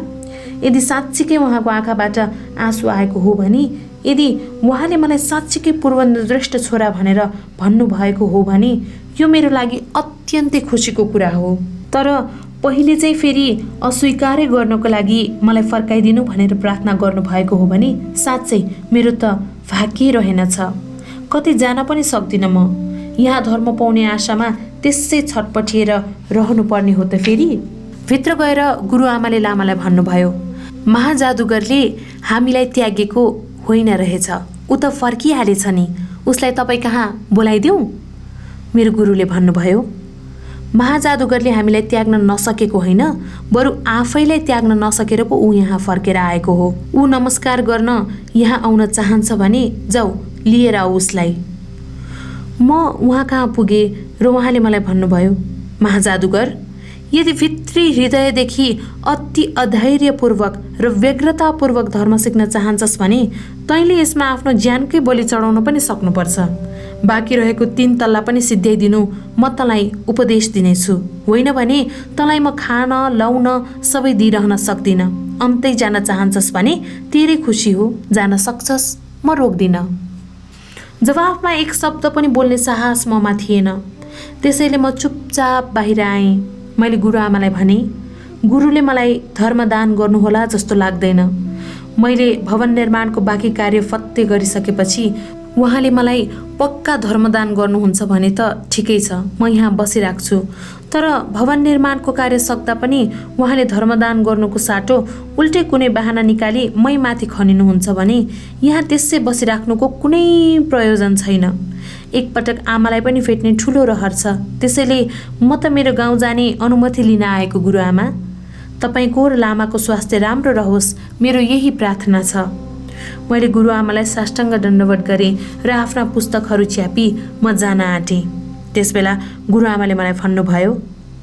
यदि साँच्चीकै उहाँको आँखाबाट आँसु आएको हो भने, यदि उहाँले मलाई साँच्चीकै पूर्वनिर्दिष्ट छोरा भनेर भन्नुभएको हो भने यो मेरो लागि अत्यन्तै खुसीको कुरा हो। तर पहिले चाहिँ फेरि अस्वीकारै गर्नको लागि मलाई फर्काइदिनु भनेर प्रार्थना गर्नुभएको हो भने साँच्चै मेरो त भाग्य रहेनछ। कतै जान पनि सक्दिनँ म। यहाँ धर्म पाउने आशामा त्यसै छटपटिएर रहनुपर्ने हो त फेरि। भित्र गएर गुरुआमाले लामालाई भन्नुभयो, महाजादुगरले हामीलाई त्यागेको होइन रहेछ, ऊ त फर्किहालेछ नि, उसलाई तपाईँ कहाँ बोलाइदिउँ? मेरो गुरुले भन्नुभयो, महाजादुगरले हामीलाई त्याग्न नसकेको होइन, बरु आफैलाई त्याग्न नसकेर पो ऊ यहाँ फर्केर आएको हो। ऊ नमस्कार गर्न यहाँ आउन चाहन्छ भने जाऊ लिएर आऊ उसलाई। म उहाँ कहाँ पुगेँ र उहाँले मलाई भन्नुभयो, महाजादुगर, यदि भित्री हृदयदेखि अति अधैर्यपूर्वक र व्यग्रतापूर्वक धर्म सिक्न चाहन्छस् भने तैँले यसमा आफ्नो ज्यानकै बलि चढाउन पनि सक्नुपर्छ। बाँकी रहेको 3 तल्ला पनि सिद्ध्याइदिनु म तँलाई उपदेश दिनेछु, होइन भने तँलाई म खान लाउन सबै दिइरहन सक्दिनँ। अन्तै जान चाहन्छस् भने तेरै खुसी हो, जान सक्छस्, म रोक्दिनँ। जवाफमा एक शब्द पनि बोल्ने साहस ममा थिएन। त्यसैले म चुपचाप बाहिर आएँ। मैले गुरुआमालाई भने, गुरुले मलाई धर्मदान गर्नुहोला जस्तो लाग्दैन। मैले भवन निर्माणको बाँकी कार्य फत्ते गरिसकेपछि उहाँले मलाई पक्का धर्मदान गर्नुहुन्छ भने त ठिकै छ, म यहाँ बसिराख्छु। तर भवन निर्माणको कार्य सक्दा पनि उहाँले धर्मदान गर्नुको साटो उल्टै कुनै बहाना निकाली मै माथि खनिनुहुन्छ भने यहाँ त्यसै बसिराख्नुको कुनै प्रयोजन छैन। एकपटक आमालाई पनि भेट्ने ठुलो रहर छ। त्यसैले म त मेरो गाउँ जाने अनुमति लिन आएको गुरुआमा। तपाईँको र लामाको स्वास्थ्य राम्रो रहोस्, मेरो यही प्रार्थना छ। मैले गुरुआमालाई साष्टाङ्ग दण्डवत गरेँ र आफ्ना पुस्तकहरू च्यापी म जान आँटेँ। त्यसबेला गुरुआमाले मलाई भन्नुभयो,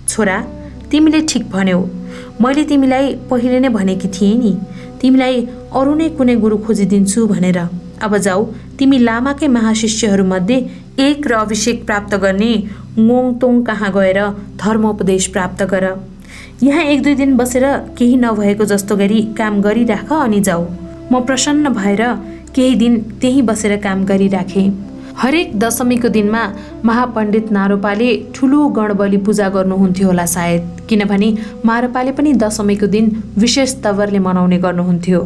छोरा, तिमीले ठिक भन्यौ। मैले तिमीलाई पहिले नै भनेकी थिएँ नि, तिमीलाई अरू नै कुनै गुरु खोजिदिन्छु भनेर। अब जाऊ, तिमी लामाकै महाशिष्यहरूमध्ये एक र अभिषेक प्राप्त गर्ने ङोङतोङ कहाँ गएर धर्मोपदेश प्राप्त गर। यहाँ 1-2 दिन बसेर केही नभएको जस्तो गरी काम गरिराख अनि जाऊ। म प्रसन्न भएर केही दिन त्यहीँ बसेर काम गरिराखेँ। हरेक दशमीको दिनमा महापण्डित नारोपाले ठुलो गणबली पूजा गर्नुहुन्थ्यो होला सायद, किनभने मारोपाले पनि दशमीको दिन विशेष तवरले मनाउने गर्नुहुन्थ्यो।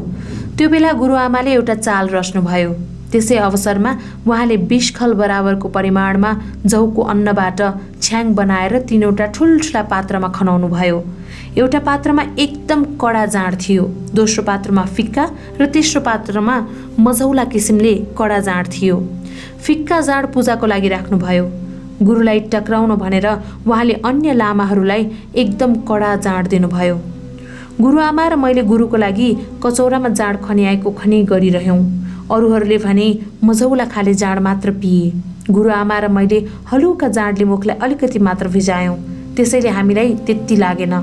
त्यो बेला गुरुआमाले एउटा चाल रच्नुभयो। त्यसै अवसरमा उहाँले 20 खल बराबरको परिमाणमा जौको अन्नबाट छ्याङ बनाएर 3वटा ठुल्ठुला पात्रमा खनाउनु भयो। एउटा पात्रमा एकदम कडा जाँड थियो, दोस्रो पात्रमा फिक्का र तेस्रो पात्रमा मझौला किसिमले कडा जाँड थियो। फिक्का जाँड पूजाको लागि राख्नुभयो। गुरुलाई टक्राउनु भनेर उहाँले अन्य लामाहरूलाई एकदम कडा जाँड दिनुभयो। गुरुआमा र मैले गुरुको लागि कचौरामा जाँड खन्याएको खनी गरिरह्यौँ। अरूहरूले भने मझौला खाले जाँड मात्र पिए। गुरुआमा र मैले हलुका जाँडले मुखलाई अलिकति मात्र भिजायौँ, त्यसैले हामीलाई त्यति लागेन।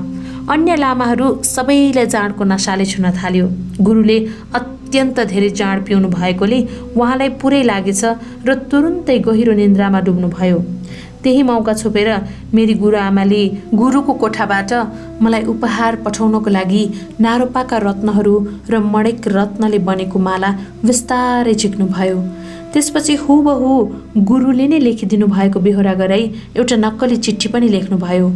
अन्य लामाहरू सबैलाई जाँडको नसाले छुन थाल्यो। गुरुले अत्यन्त धेरै जाँड पिउनु भएकोले उहाँलाई पुरै लागेछ र तुरुन्तै गहिरो निन्द्रामा डुब्नुभयो। त्यही मौका छोपेर मेरी गुरुआमाले गुरुको कोठाबाट मलाई उपहार पठाउनको लागि नारोपाका रत्नहरू र मणिक रत्नले बनेको माला विस्तारै झिक्नुभयो। त्यसपछि हुबहु गुरुले नै लेखिदिनु भएको बेहोरा गराई एउटा नक्कली चिठी पनि लेख्नुभयो।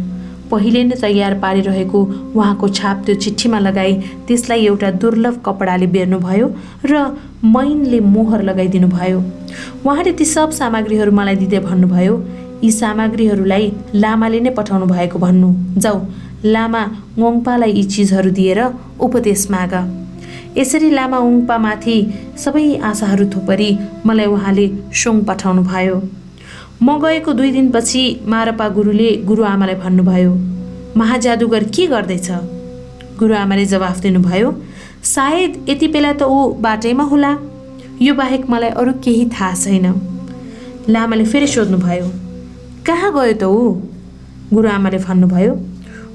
पहिले नै तयार पारिरहेको उहाँको छाप त्यो चिठीमा लगाई त्यसलाई एउटा दुर्लभ कपडाले बेर्नुभयो र मैनले मोहर लगाइदिनु भयो। उहाँले ती सब सामग्रीहरू मलाई दिँदै भन्नुभयो, यी सामग्रीहरूलाई लामाले नै पठाउनु भएको भन्नु। जाऊ, लामा ङोङपालाई यी चिजहरू दिएर उपदेश माग। यसरी लामा ओङपामाथि सबै आशाहरू थोपरी मलाई उहाँले सोङ पठाउनु भयो। म गएको 2 दिनपछि मारपा गुरुले गुरुआमालाई भन्नुभयो, महाजादुगर के गर्दैछ? गुरुआमाले जवाफ दिनुभयो, सायद यति बेला त ऊ बाटैमा होला, यो बाहेक मलाई अरू केही थाहा छैन। लामाले फेरि सोध्नुभयो, कहाँ गयो त ऊ? गुरुआमाले भन्नुभयो,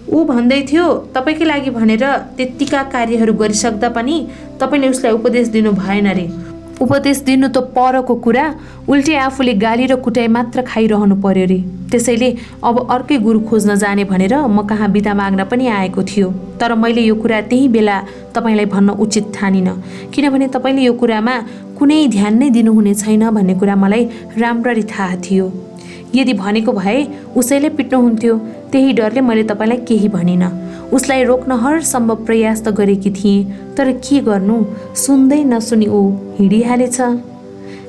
ऊ भन्दै थियो तपाईँकै लागि भनेर त्यत्तिका कार्यहरू गरिसक्दा पनि तपाईँले उसलाई उपदेश दिनु भएन रे। उपदेश दिनु त परको कुरा, उल्टे आफूले गाली र कुटाइ मात्र खाइरहनु पर्यो रे। त्यसैले अब अर्कै गुरु खोज्न जाने भनेर म कहाँ बिदा माग्न पनि आएको थियो। तर मैले यो कुरा त्यही बेला तपाईँलाई भन्न उचित ठानिनँ, किनभने तपाईँले यो कुरामा कुनै ध्यान नै दिनुहुने छैन भन्ने कुरा मलाई राम्ररी थाहा थियो। यदि भनेको भए उसैले पिट्नुहुन्थ्यो, त्यही डरले मैले तपाईँलाई केही भनिनँ। उसलाई रोक्न हर सम्भव प्रयास त गरेकी थिएँ, तर के गर्नु, सुन्दै नसुनी ऊ हिँडिहालेछ।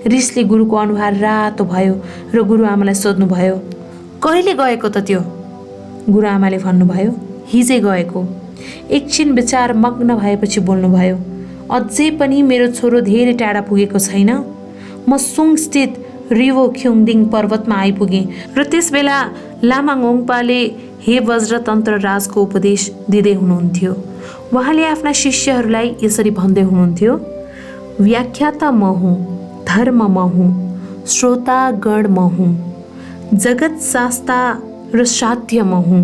रिसले गुरुको अनुहार रातो भयो र गुरुआमालाई सोध्नुभयो, कहिले गएको त त्यो? गुरुआमाले भन्नुभयो, हिजै गएको। एकछिन विचार मग्न भएपछि बोल्नुभयो, अझै पनि मेरो छोरो धेरै टाढा पुगेको छैन। म सुङस्थित रिवो ख्युङदिङ पर्वतमा आइपुगेँ र त्यसबेला लामा ङोङपाले हे वज्रतन्त्र राजको उपदेश दिँदै हुनुहुन्थ्यो। उहाँले आफ्ना शिष्यहरूलाई यसरी भन्दै हुनुहुन्थ्यो, व्याख्याता म हुँ, धर्म म हुँ, श्रोता गण म हुँ, जगत शास्ता र साध्य म हुँ,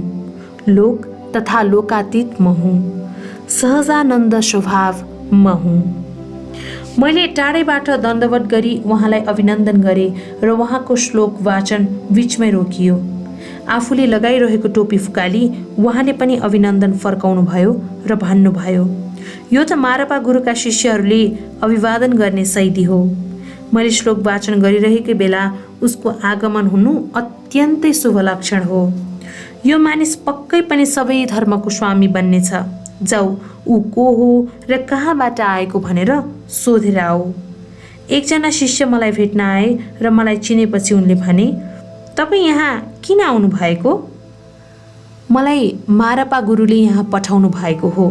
लोक तथा लोकातीत म हुँ, सहजानन्द स्वभाव म हुँ। मैले टाढैबाट दण्डवत गरी उहाँलाई अभिनन्दन गरेँ र उहाँको श्लोक वाचन बीचमै रोकियो। आफूले लगाइरहेको टोपी फुकाली उहाँले पनि अभिनन्दन फर्काउनु भयो र भन्नुभयो, यो त मारपा गुरुका शिष्यहरूले अभिवादन गर्ने शैली हो। मैले श्लोक वाचन गरिरहेकै बेला उसको आगमन हुनु अत्यन्तै शुभ लक्षण हो। यो मानिस पक्कै पनि सबै धर्मको स्वामी बन्नेछ। जाऊ, ऊ को हो र कहाँबाट आएको भनेर सोधेर आऊ। एकजना शिष्य मलाई भेट्न आए र मलाई चिनेपछि उनले भने, तपाईँ यहाँ किन आउनु भएको? मलाई मारपा गुरुले यहाँ पठाउनु भएको हो।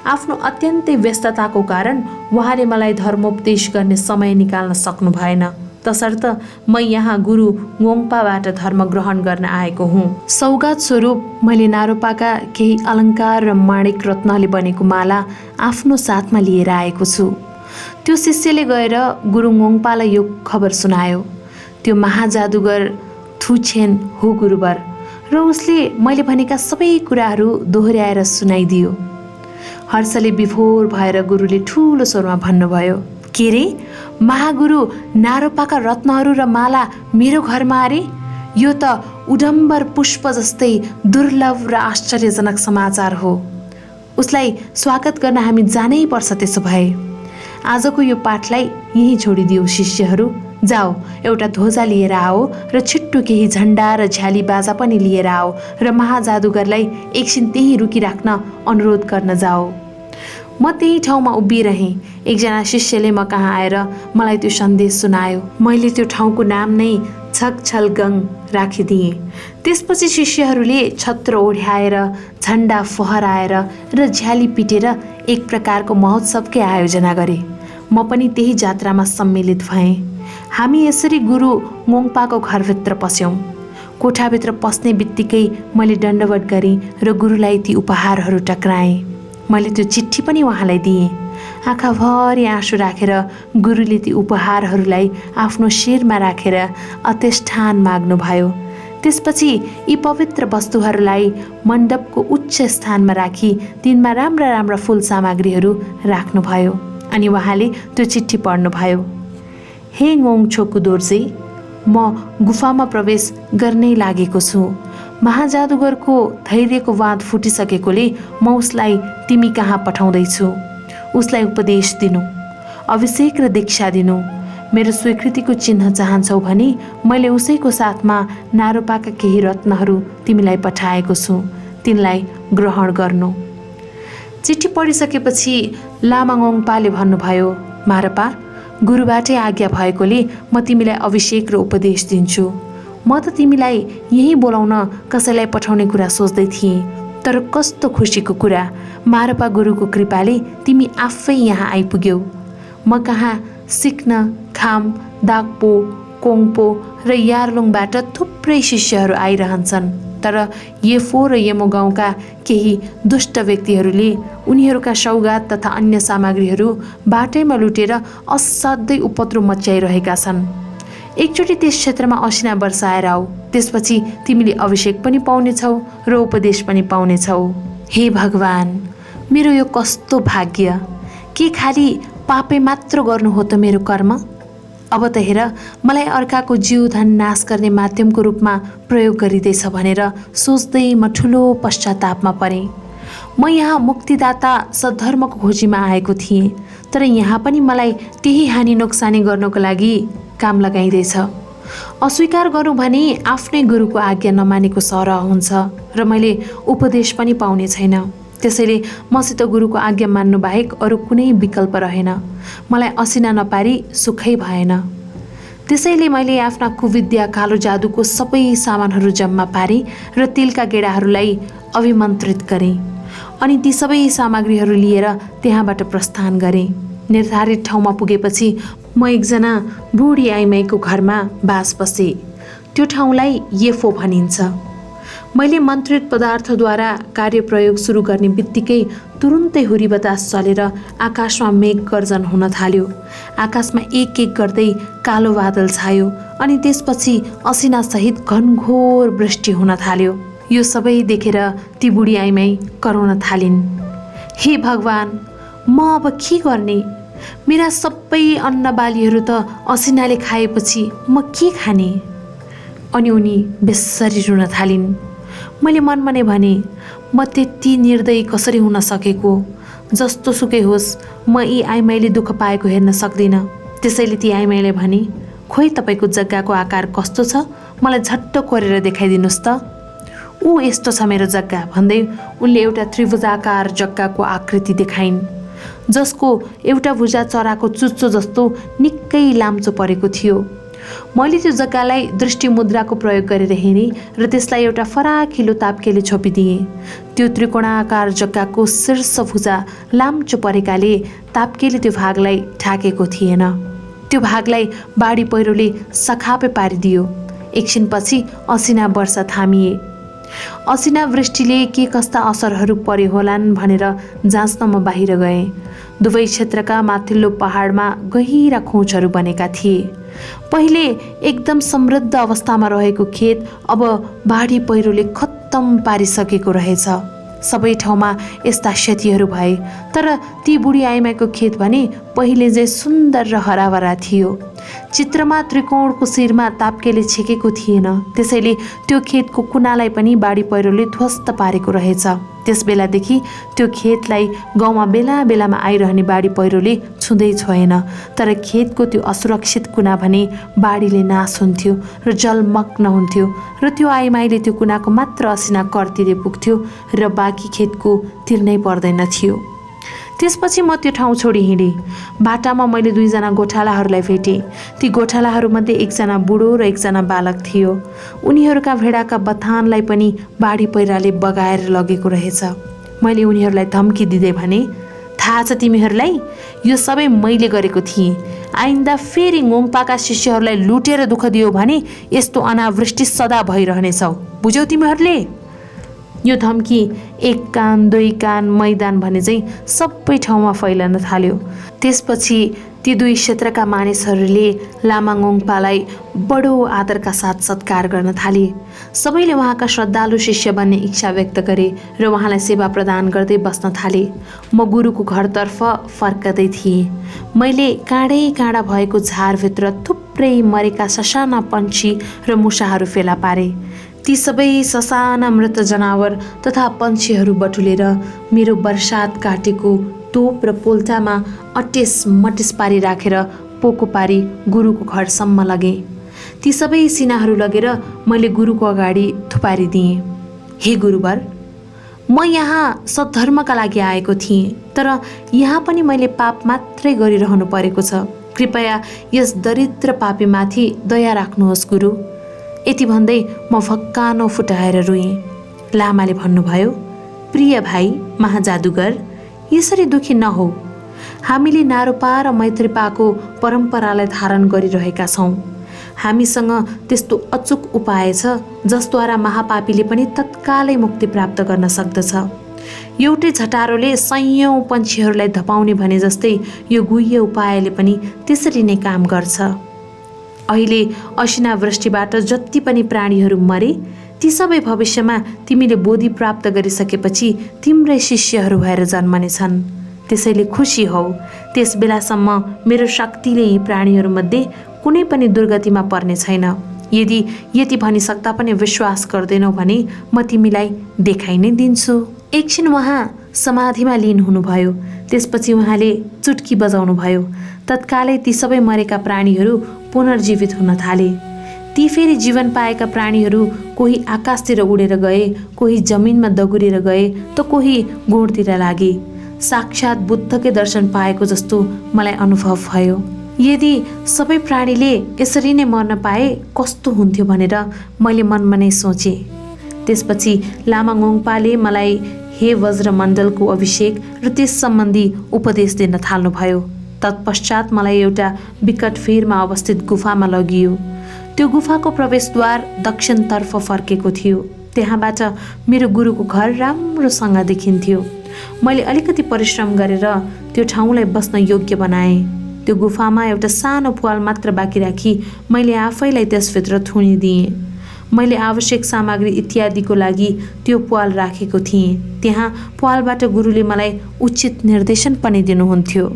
आफ्नो अत्यन्तै व्यस्तताको कारण उहाँले मलाई धर्मोपदेश गर्ने समय निकाल्न सक्नु भएन। तसर्थ म यहाँ गुरु ङोङपाबाट धर्म ग्रहण गर्न आएको हुँ। सौगात स्वरूप मैले नारोपाका केही अलङ्कार र माणिक रत्नले बनेको माला आफ्नो साथमा लिएर आएको छु। त्यो शिष्यले गएर गुरु ङोङपालाई यो खबर सुनायो। त्यो महाजादुगर थुछेन हो गुरुवर, र उसले मैले भनेका सबै कुराहरू दोहोर्याएर सुनाइदियो। हर्षले विभोर भएर गुरुले ठुलो स्वरमा भन्नुभयो, के रे, महागुरु नारोपाका रत्नहरू र माला मेरो घरमा अरे? यो त उडम्बर पुष्प जस्तै दुर्लभ र आश्चर्यजनक समाचार हो। उसलाई स्वागत गर्न हामी जानै पर्छ। त्यसो भए आजको यो पाठलाई यहीँ छोडिदियो शिष्यहरू। जाओ, एउटा ध्वजा लिएर आओ र छिट्टो केही झन्डा र झ्याली बाजा पनि लिएर आओ र महाजादुगरलाई एकछिन त्यहीँ रुकिराख्न अनुरोध गर्न जाओ। म त्यही ठाउँमा उभिरहेँ। एकजना शिष्यले म कहाँ आएर मलाई त्यो सन्देश सुनायो। मैले त्यो ठाउँको नाम नै छकछलगङ राखिदिएँ। त्यसपछि शिष्यहरूले छत्र ओढ्याएर, झन्डा फहराएर र झ्याली पिटेर एक प्रकारको महोत्सवकै आयोजना गरे। म पनि त्यही जात्रामा सम्मिलित भएँ। हामी यसरी गुरु ङोङपाको घरभित्र पस्यौँ। कोठाभित्र पस्ने बित्तिकै मैले दण्डवत गरेँ र गुरुलाई ती उपहारहरू टक्राएँ। मैले त्यो चिठी पनि उहाँलाई दिएँ। आँखाभरि आँसु राखेर गुरुले ती उपहारहरूलाई आफ्नो शिरमा राखेर अत्यष्ठान माग्नुभयो। त्यसपछि यी पवित्र वस्तुहरूलाई मण्डपको उच्च स्थानमा राखी तिनमा राम्रा राम्रा फुल सामग्रीहरू राख्नुभयो। अनि उहाँले त्यो चिठी पढ्नुभयो। हे ङोङछोकु दोर्जे, म गुफामा प्रवेश गर्नै लागेको छु। महाजादुगरको धैर्यको बाँध फुटिसकेकोले म उसलाई तिमी कहाँ पठाउँदैछु। उसलाई उपदेश दिनु, अभिषेक र दीक्षा दिनु। मेरो स्वीकृतिको चिन्ह चाहन्छौ भने मैले उसैको साथमा नारोपाका केही रत्नहरू तिमीलाई पठाएको छु, तिनलाई ग्रहण गर्नु। चिठी पढिसकेपछि लामा ङोङपाले भन्नुभयो, मारपा, गुरुबाटै आज्ञा भएकोले म तिमीलाई अभिषेक र उपदेश दिन्छु। म त तिमीलाई यहीँ बोलाउन कसैलाई पठाउने कुरा सोच्दै थिएँ, तर कस्तो खुसीको कुरा, मारपा गुरुको कृपाले तिमी आफै यहाँ आइपुग्यौ। म कहाँ सिक्न खाम, दागपो, कोङपो र यार्लुङबाट थुप्रै शिष्यहरू आइरहन्छन्, तर येफो र येमो गाउँका केही दुष्ट व्यक्तिहरूले उनीहरूका सौगात तथा अन्य सामग्रीहरू बाटैमा लुटेर असाध्यै उपद्रो मच्याइरहेका छन्। एकचोटि त्यस क्षेत्रमा असिना बर्साएर आऊ, त्यसपछि तिमीले अभिषेक पनि पाउनेछौ र उपदेश पनि पाउनेछौ। हे भगवान, मेरो यो कस्तो भाग्य! के खाली पापै मात्र गर्नु हो त मेरो कर्म? अब त हेर, मलाई अर्काको जीवधन नाश गर्ने माध्यमको रूपमा प्रयोग गरिँदैछ भनेर सोच्दै म ठुलो पश्चातापमा परेँ। म यहाँ मुक्तिदाता सद्धर्मको खोजीमा आएको थिएँ, तर यहाँ पनि मलाई त्यही हानि नोक्सानी गर्नको लागि काम लगाइँदैछ। अस्वीकार गरौँ भने आफ्नै गुरुको आज्ञा नमानेको सरह हुन्छ र मैले उपदेश पनि पाउने छैन। त्यसैले मसित गुरुको आज्ञा मान्नु बाहेक अरू कुनै विकल्प रहेन। मलाई असिना नपारी सुखै भएन। त्यसैले मैले आफ्ना कुविद्या कालो जादुको सबै सामानहरू जम्मा पारेँ र तिलका गेडाहरूलाई अभिमन्त्रित गरेँ, अनि ती सबै सामग्रीहरू लिएर त्यहाँबाट प्रस्थान गरेँ। निर्धारित ठाउँमा पुगेपछि म एकजना बुढी आइमाईको घरमा बास बसेँ। त्यो ठाउँलाई येफो भनिन्छ। मैले मन्त्रित पदार्थद्वारा कार्य प्रयोग सुरु गर्ने बित्तिकै तुरुन्तै हुरी बतास चलेर आकाशमा मेघ गर्जन हुन थाल्यो। आकाशमा एक एक गर्दै कालो बादल छायो, अनि त्यसपछि असिनासहित घनघोर वृष्टि हुन थाल्यो। यो सबै देखेर ती बुढी आइमाई कराउन थालिन्, हे भगवान, म अब के गर्ने? मेरा सबै अन्नबालीहरू त असिनाले खाएपछि म के खाने? अनि उनी बेसरी रुन थालिन्। मैले मनमा नै भने, म त्यति निर्दयी कसरी हुन सकेको? जस्तो सुकै होस्, म यी आइमाईले दुःख पाएको हेर्न सक्दिनँ। त्यसैले ती आइमाईले भने, खोइ तपाईँको जग्गाको आकार कस्तो छ, मलाई झट्ट कोरेर देखाइदिनुहोस् त। ऊ यस्तो छ मेरो जग्गा भन्दै उनले एउटा त्रिभुजाकार जग्गाको आकृति देखाइन्, जसको एउटा भुजा चराको चुच्चो जस्तो निकै लाम्चो परेको थियो। मैले त्यो जग्गालाई दृष्टि मुद्राको प्रयोग गरेर हेरेँ र त्यसलाई एउटा फराकिलो ताप्केले छोपिदिएँ। त्यो त्रिकोणाकार जग्गाको शीर्ष भुजा लाम्चो परेकाले ताप्केले त्यो भागलाई ढाकेको थिएन। त्यो भागलाई बाढी पहिरोले सखापै पारिदियो। एकछिनपछि असिना वर्षा थामिए। असिना वृष्टिले के कस्ता असरहरू परे होलान् भनेर जाँच्न म बाहिर गएँ। दुवै क्षेत्रका माथिल्लो पहाडमा गहिरा खोजहरू बनेका थिए। पहिले एकदम समृद्ध अवस्थामा रहेको खेत अब बाढी पहिरोले खत्तम पारिसकेको रहेछ। सबै ठाउँमा यस्ता क्षतिहरू भए, तर ती बुढी आइमाईको खेत भने पहिले चाहिँ सुन्दर र हराभरा थियो। चित्रमा त्रिकोणको शिरमा ताप्केले छेकेको थिएन, त्यसैले त्यो खेतको कुनालाई पनि बाढी पहिरोले ध्वस्त पारेको रहेछ। त्यस बेलादेखि त्यो खेतलाई गाउँमा बेला बेलामा आइरहने बाढी पहिरोले छुँदै छोएन, तर खेतको त्यो असुरक्षित कुना भने बाढीले नाश हुन्थ्यो र जलमग्न हुन्थ्यो, र त्यो आइमाईले त्यो कुनाको मात्र असिना कर तिरे पुग्थ्यो र बाँकी खेतको तिर्नै पर्दैन थियो। त्यसपछि म त्यो ठाउँ छोडी हिँडेँ। बाटामा मैले दुईजना गोठालाहरूलाई भेटेँ। ती गोठालाहरूमध्ये एकजना बुढो र एकजना बालक थियो। उनीहरूका भेडाका बथानलाई पनि बाढी पहिराले बगाएर लगेको रहेछ। मैले उनीहरूलाई धम्की दिँदै भने, थाहा छ तिमीहरूलाई, यो सबै मैले गरेको थिएँ। आइन्दा फेरि ङोङपाका शिष्यहरूलाई लुटेर दुःख दियो भने यस्तो अनावृष्टि सदा भइरहनेछौ, बुझ्यौ तिमीहरूले? यो धम्की एक कान दुई कान मैदान भने चाहिँ सबै ठाउँमा फैलन थाल्यो। त्यसपछि ती दुई क्षेत्रका मानिसहरूले लामा ङोङपालाई बडो आदरका साथ सत्कार गर्न थाले। सबैले उहाँका श्रद्धालु शिष्य बन्ने इच्छा व्यक्त गरे र उहाँलाई सेवा प्रदान गर्दै बस्न थाले। म गुरुको घरतर्फ फर्कदै थिएँ। मैले काँडै काँडा भएको झारभित्र थुप्रै मरेका ससाना पन्छी र मुसाहरू फेला पारे। ती सबै ससाना मृत जनावर तथा पन्छीहरू बटुलेर मेरो बर्सात काटेको तोप र पोल्टामा अटेस मटेस पारी राखेर पोको पारी गुरुको घरसम्म लगेँ। ती सबै सिनाहरू लगेर मैले गुरुको अगाडि थुपारिदिएँ। हे गुरुवर, म यहाँ सद्धर्मका लागि आएको थिएँ, तर यहाँ पनि मैले पाप मात्रै गरिरहनु परेको छ। कृपया यस दरिद्र पापीमाथि दया राख्नुहोस् गुरु। यति भन्दै म फक्कानो फुटाएर रोएँ। लामाले भन्नुभयो, प्रिय भाइ महाजादुगर, यसरी दुखी नहौ। हामीले नारोपा र मैत्रीपाको परम्परालाई धारण गरिरहेका छौँ। हामीसँग त्यस्तो अचुक उपाय छ जसद्वारा महापापीले पनि तत्कालै मुक्ति प्राप्त गर्न सक्दछ। एउटै झटारोले सयौं पन्छीहरूलाई धपाउने भने जस्तै यो गुह्य उपायले पनि त्यसरी नै काम गर्छ। अहिले असिनावृष्टिबाट जति पनि प्राणीहरू मरे ती सबै भविष्यमा तिमीले बोधि प्राप्त गरिसकेपछि तिम्रै शिष्यहरू भएर जन्मनेछन्। त्यसैले खुसी हौ। त्यस बेलासम्म मेरो शक्तिले यी प्राणीहरूमध्ये कुनै पनि दुर्गतिमा पर्ने छैन। यदि यति भनिसक्दा पनि विश्वास गर्दैनौ भने म तिमीलाई देखाइ नै दिन्छु। एकछिन उहाँ समाधिमा लीन हुनुभयो। त्यसपछि उहाँले चुट्की बजाउनुभयो। तत्कालै ती सबै मरेका प्राणीहरू पुनर्जीवित हुन थाले। ती फेरि जीवन पाएका प्राणीहरू कोही आकाशतिर उडेर गए, कोही जमिनमा दगुरेर गए त कोही गोडतिर लागे। साक्षात् बुद्धकै दर्शन पाएको जस्तो मलाई अनुभव भयो। यदि सबै प्राणीले यसरी नै मर्न पाए कस्तो हुन्थ्यो भनेर मैले मनमा नै सोचेँ। त्यसपछि लामा ङोङपाले मलाई हे वज्रमण्डलको अभिषेक र त्यस सम्बन्धी उपदेश दिन थाल्नुभयो। तत्पश्चात मलाई एउटा विकट फेरमा अवस्थित गुफामा लगियो। त्यो गुफाको प्रवेशद्वार दक्षिणतर्फ फर्केको थियो। त्यहाँबाट मेरो गुरुको घर राम्रोसँग देखिन्थ्यो। मैले अलिकति परिश्रम गरेर त्यो ठाउँलाई बस्न योग्य बनाएँ। त्यो गुफामा एउटा सानो प्वाल मात्र बाँकी राखी मैले आफैलाई त्यसभित्र थुनिदिएँ। मैले आवश्यक सामग्री इत्यादिको लागि त्यो प्वाल राखेको थिएँ। त्यहाँ प्वालबाट गुरुले मलाई उचित निर्देशन पनि दिनुहुन्थ्यो।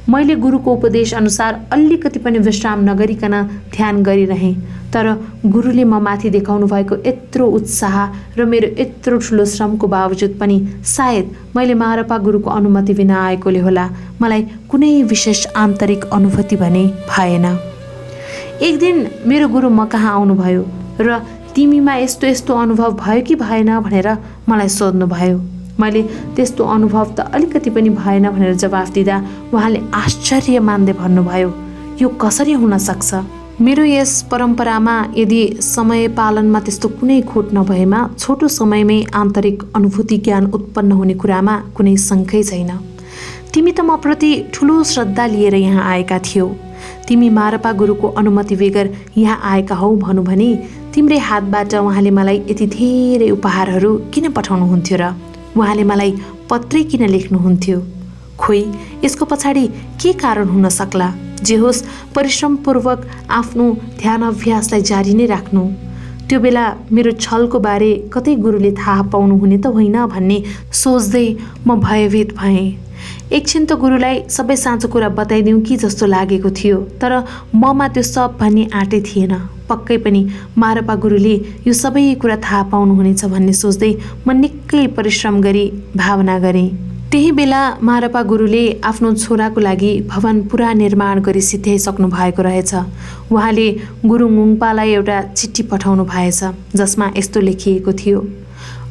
मैले गुरुको उपदेश अनुसार अलिकति पनि विश्राम नगरिकन ध्यान गरिरहेँ। तर गुरुले म माथि देखाउनु भएको यत्रो उत्साह र मेरो यत्रो ठुलो श्रमको बावजुद पनि सायद मैले मारपा गुरुको अनुमति बिना आएकोले होला मलाई कुनै विशेष आन्तरिक अनुभूति भने भएन। एक दिन मेरो गुरु म कहाँ आउनुभयो र तिमीमा यस्तो यस्तो अनुभव भयो कि भएन भनेर मलाई सोध्नुभयो। मैले त्यस्तो अनुभव त अलिकति पनि भएन भनेर जवाफ दिँदा उहाँले आश्चर्य मान्दै भन्नुभयो, यो कसरी हुन सक्छ? मेरो यस परम्परामा यदि समय पालनमा त्यस्तो कुनै खोट नभएमा छोटो समयमै आन्तरिक अनुभूति ज्ञान उत्पन्न हुने कुरामा कुनै शङ्कै छैन। तिमी त म प्रति ठुलो श्रद्धा लिएर यहाँ आएका थियौ। तिमी मारपा गुरुको अनुमति बेगर यहाँ आएका हौ भनौँ भने तिम्रै हातबाट उहाँले मलाई यति धेरै उपहारहरू किन पठाउनुहुन्थ्यो र? उहाँले मलाई पत्रै किन लेख्नुहुन्थ्यो? खोइ यसको पछाडि के कारण हुन सक्ला? जे होस् परिश्रमपूर्वक आफ्नो ध्यान अभ्यासलाई जारी नै राख्नु। त्यो बेला मेरो छलको बारे कतै गुरुले थाहा पाउनुहुने त होइन भन्ने सोच्दै म भयभीत भएँ। एकछिन त गुरुलाई सबै साँचो कुरा बताइदिउँ कि जस्तो लागेको थियो। तर ममा त्यो सब भन्ने आँटै थिएन। पक्कै पनि मारपा गुरुले यो सबै कुरा थाहा पाउनुहुनेछ भन्ने सोच्दै म निकै परिश्रम गरी भावना गरेँ। त्यही बेला मारपा गुरुले आफ्नो छोराको लागि भवन पुरा निर्माण गरी सिध्याइसक्नु भएको रहेछ। उहाँले गुरु ङोङपालाई एउटा चिठी पठाउनु भएछ जसमा यस्तो लेखिएको थियो,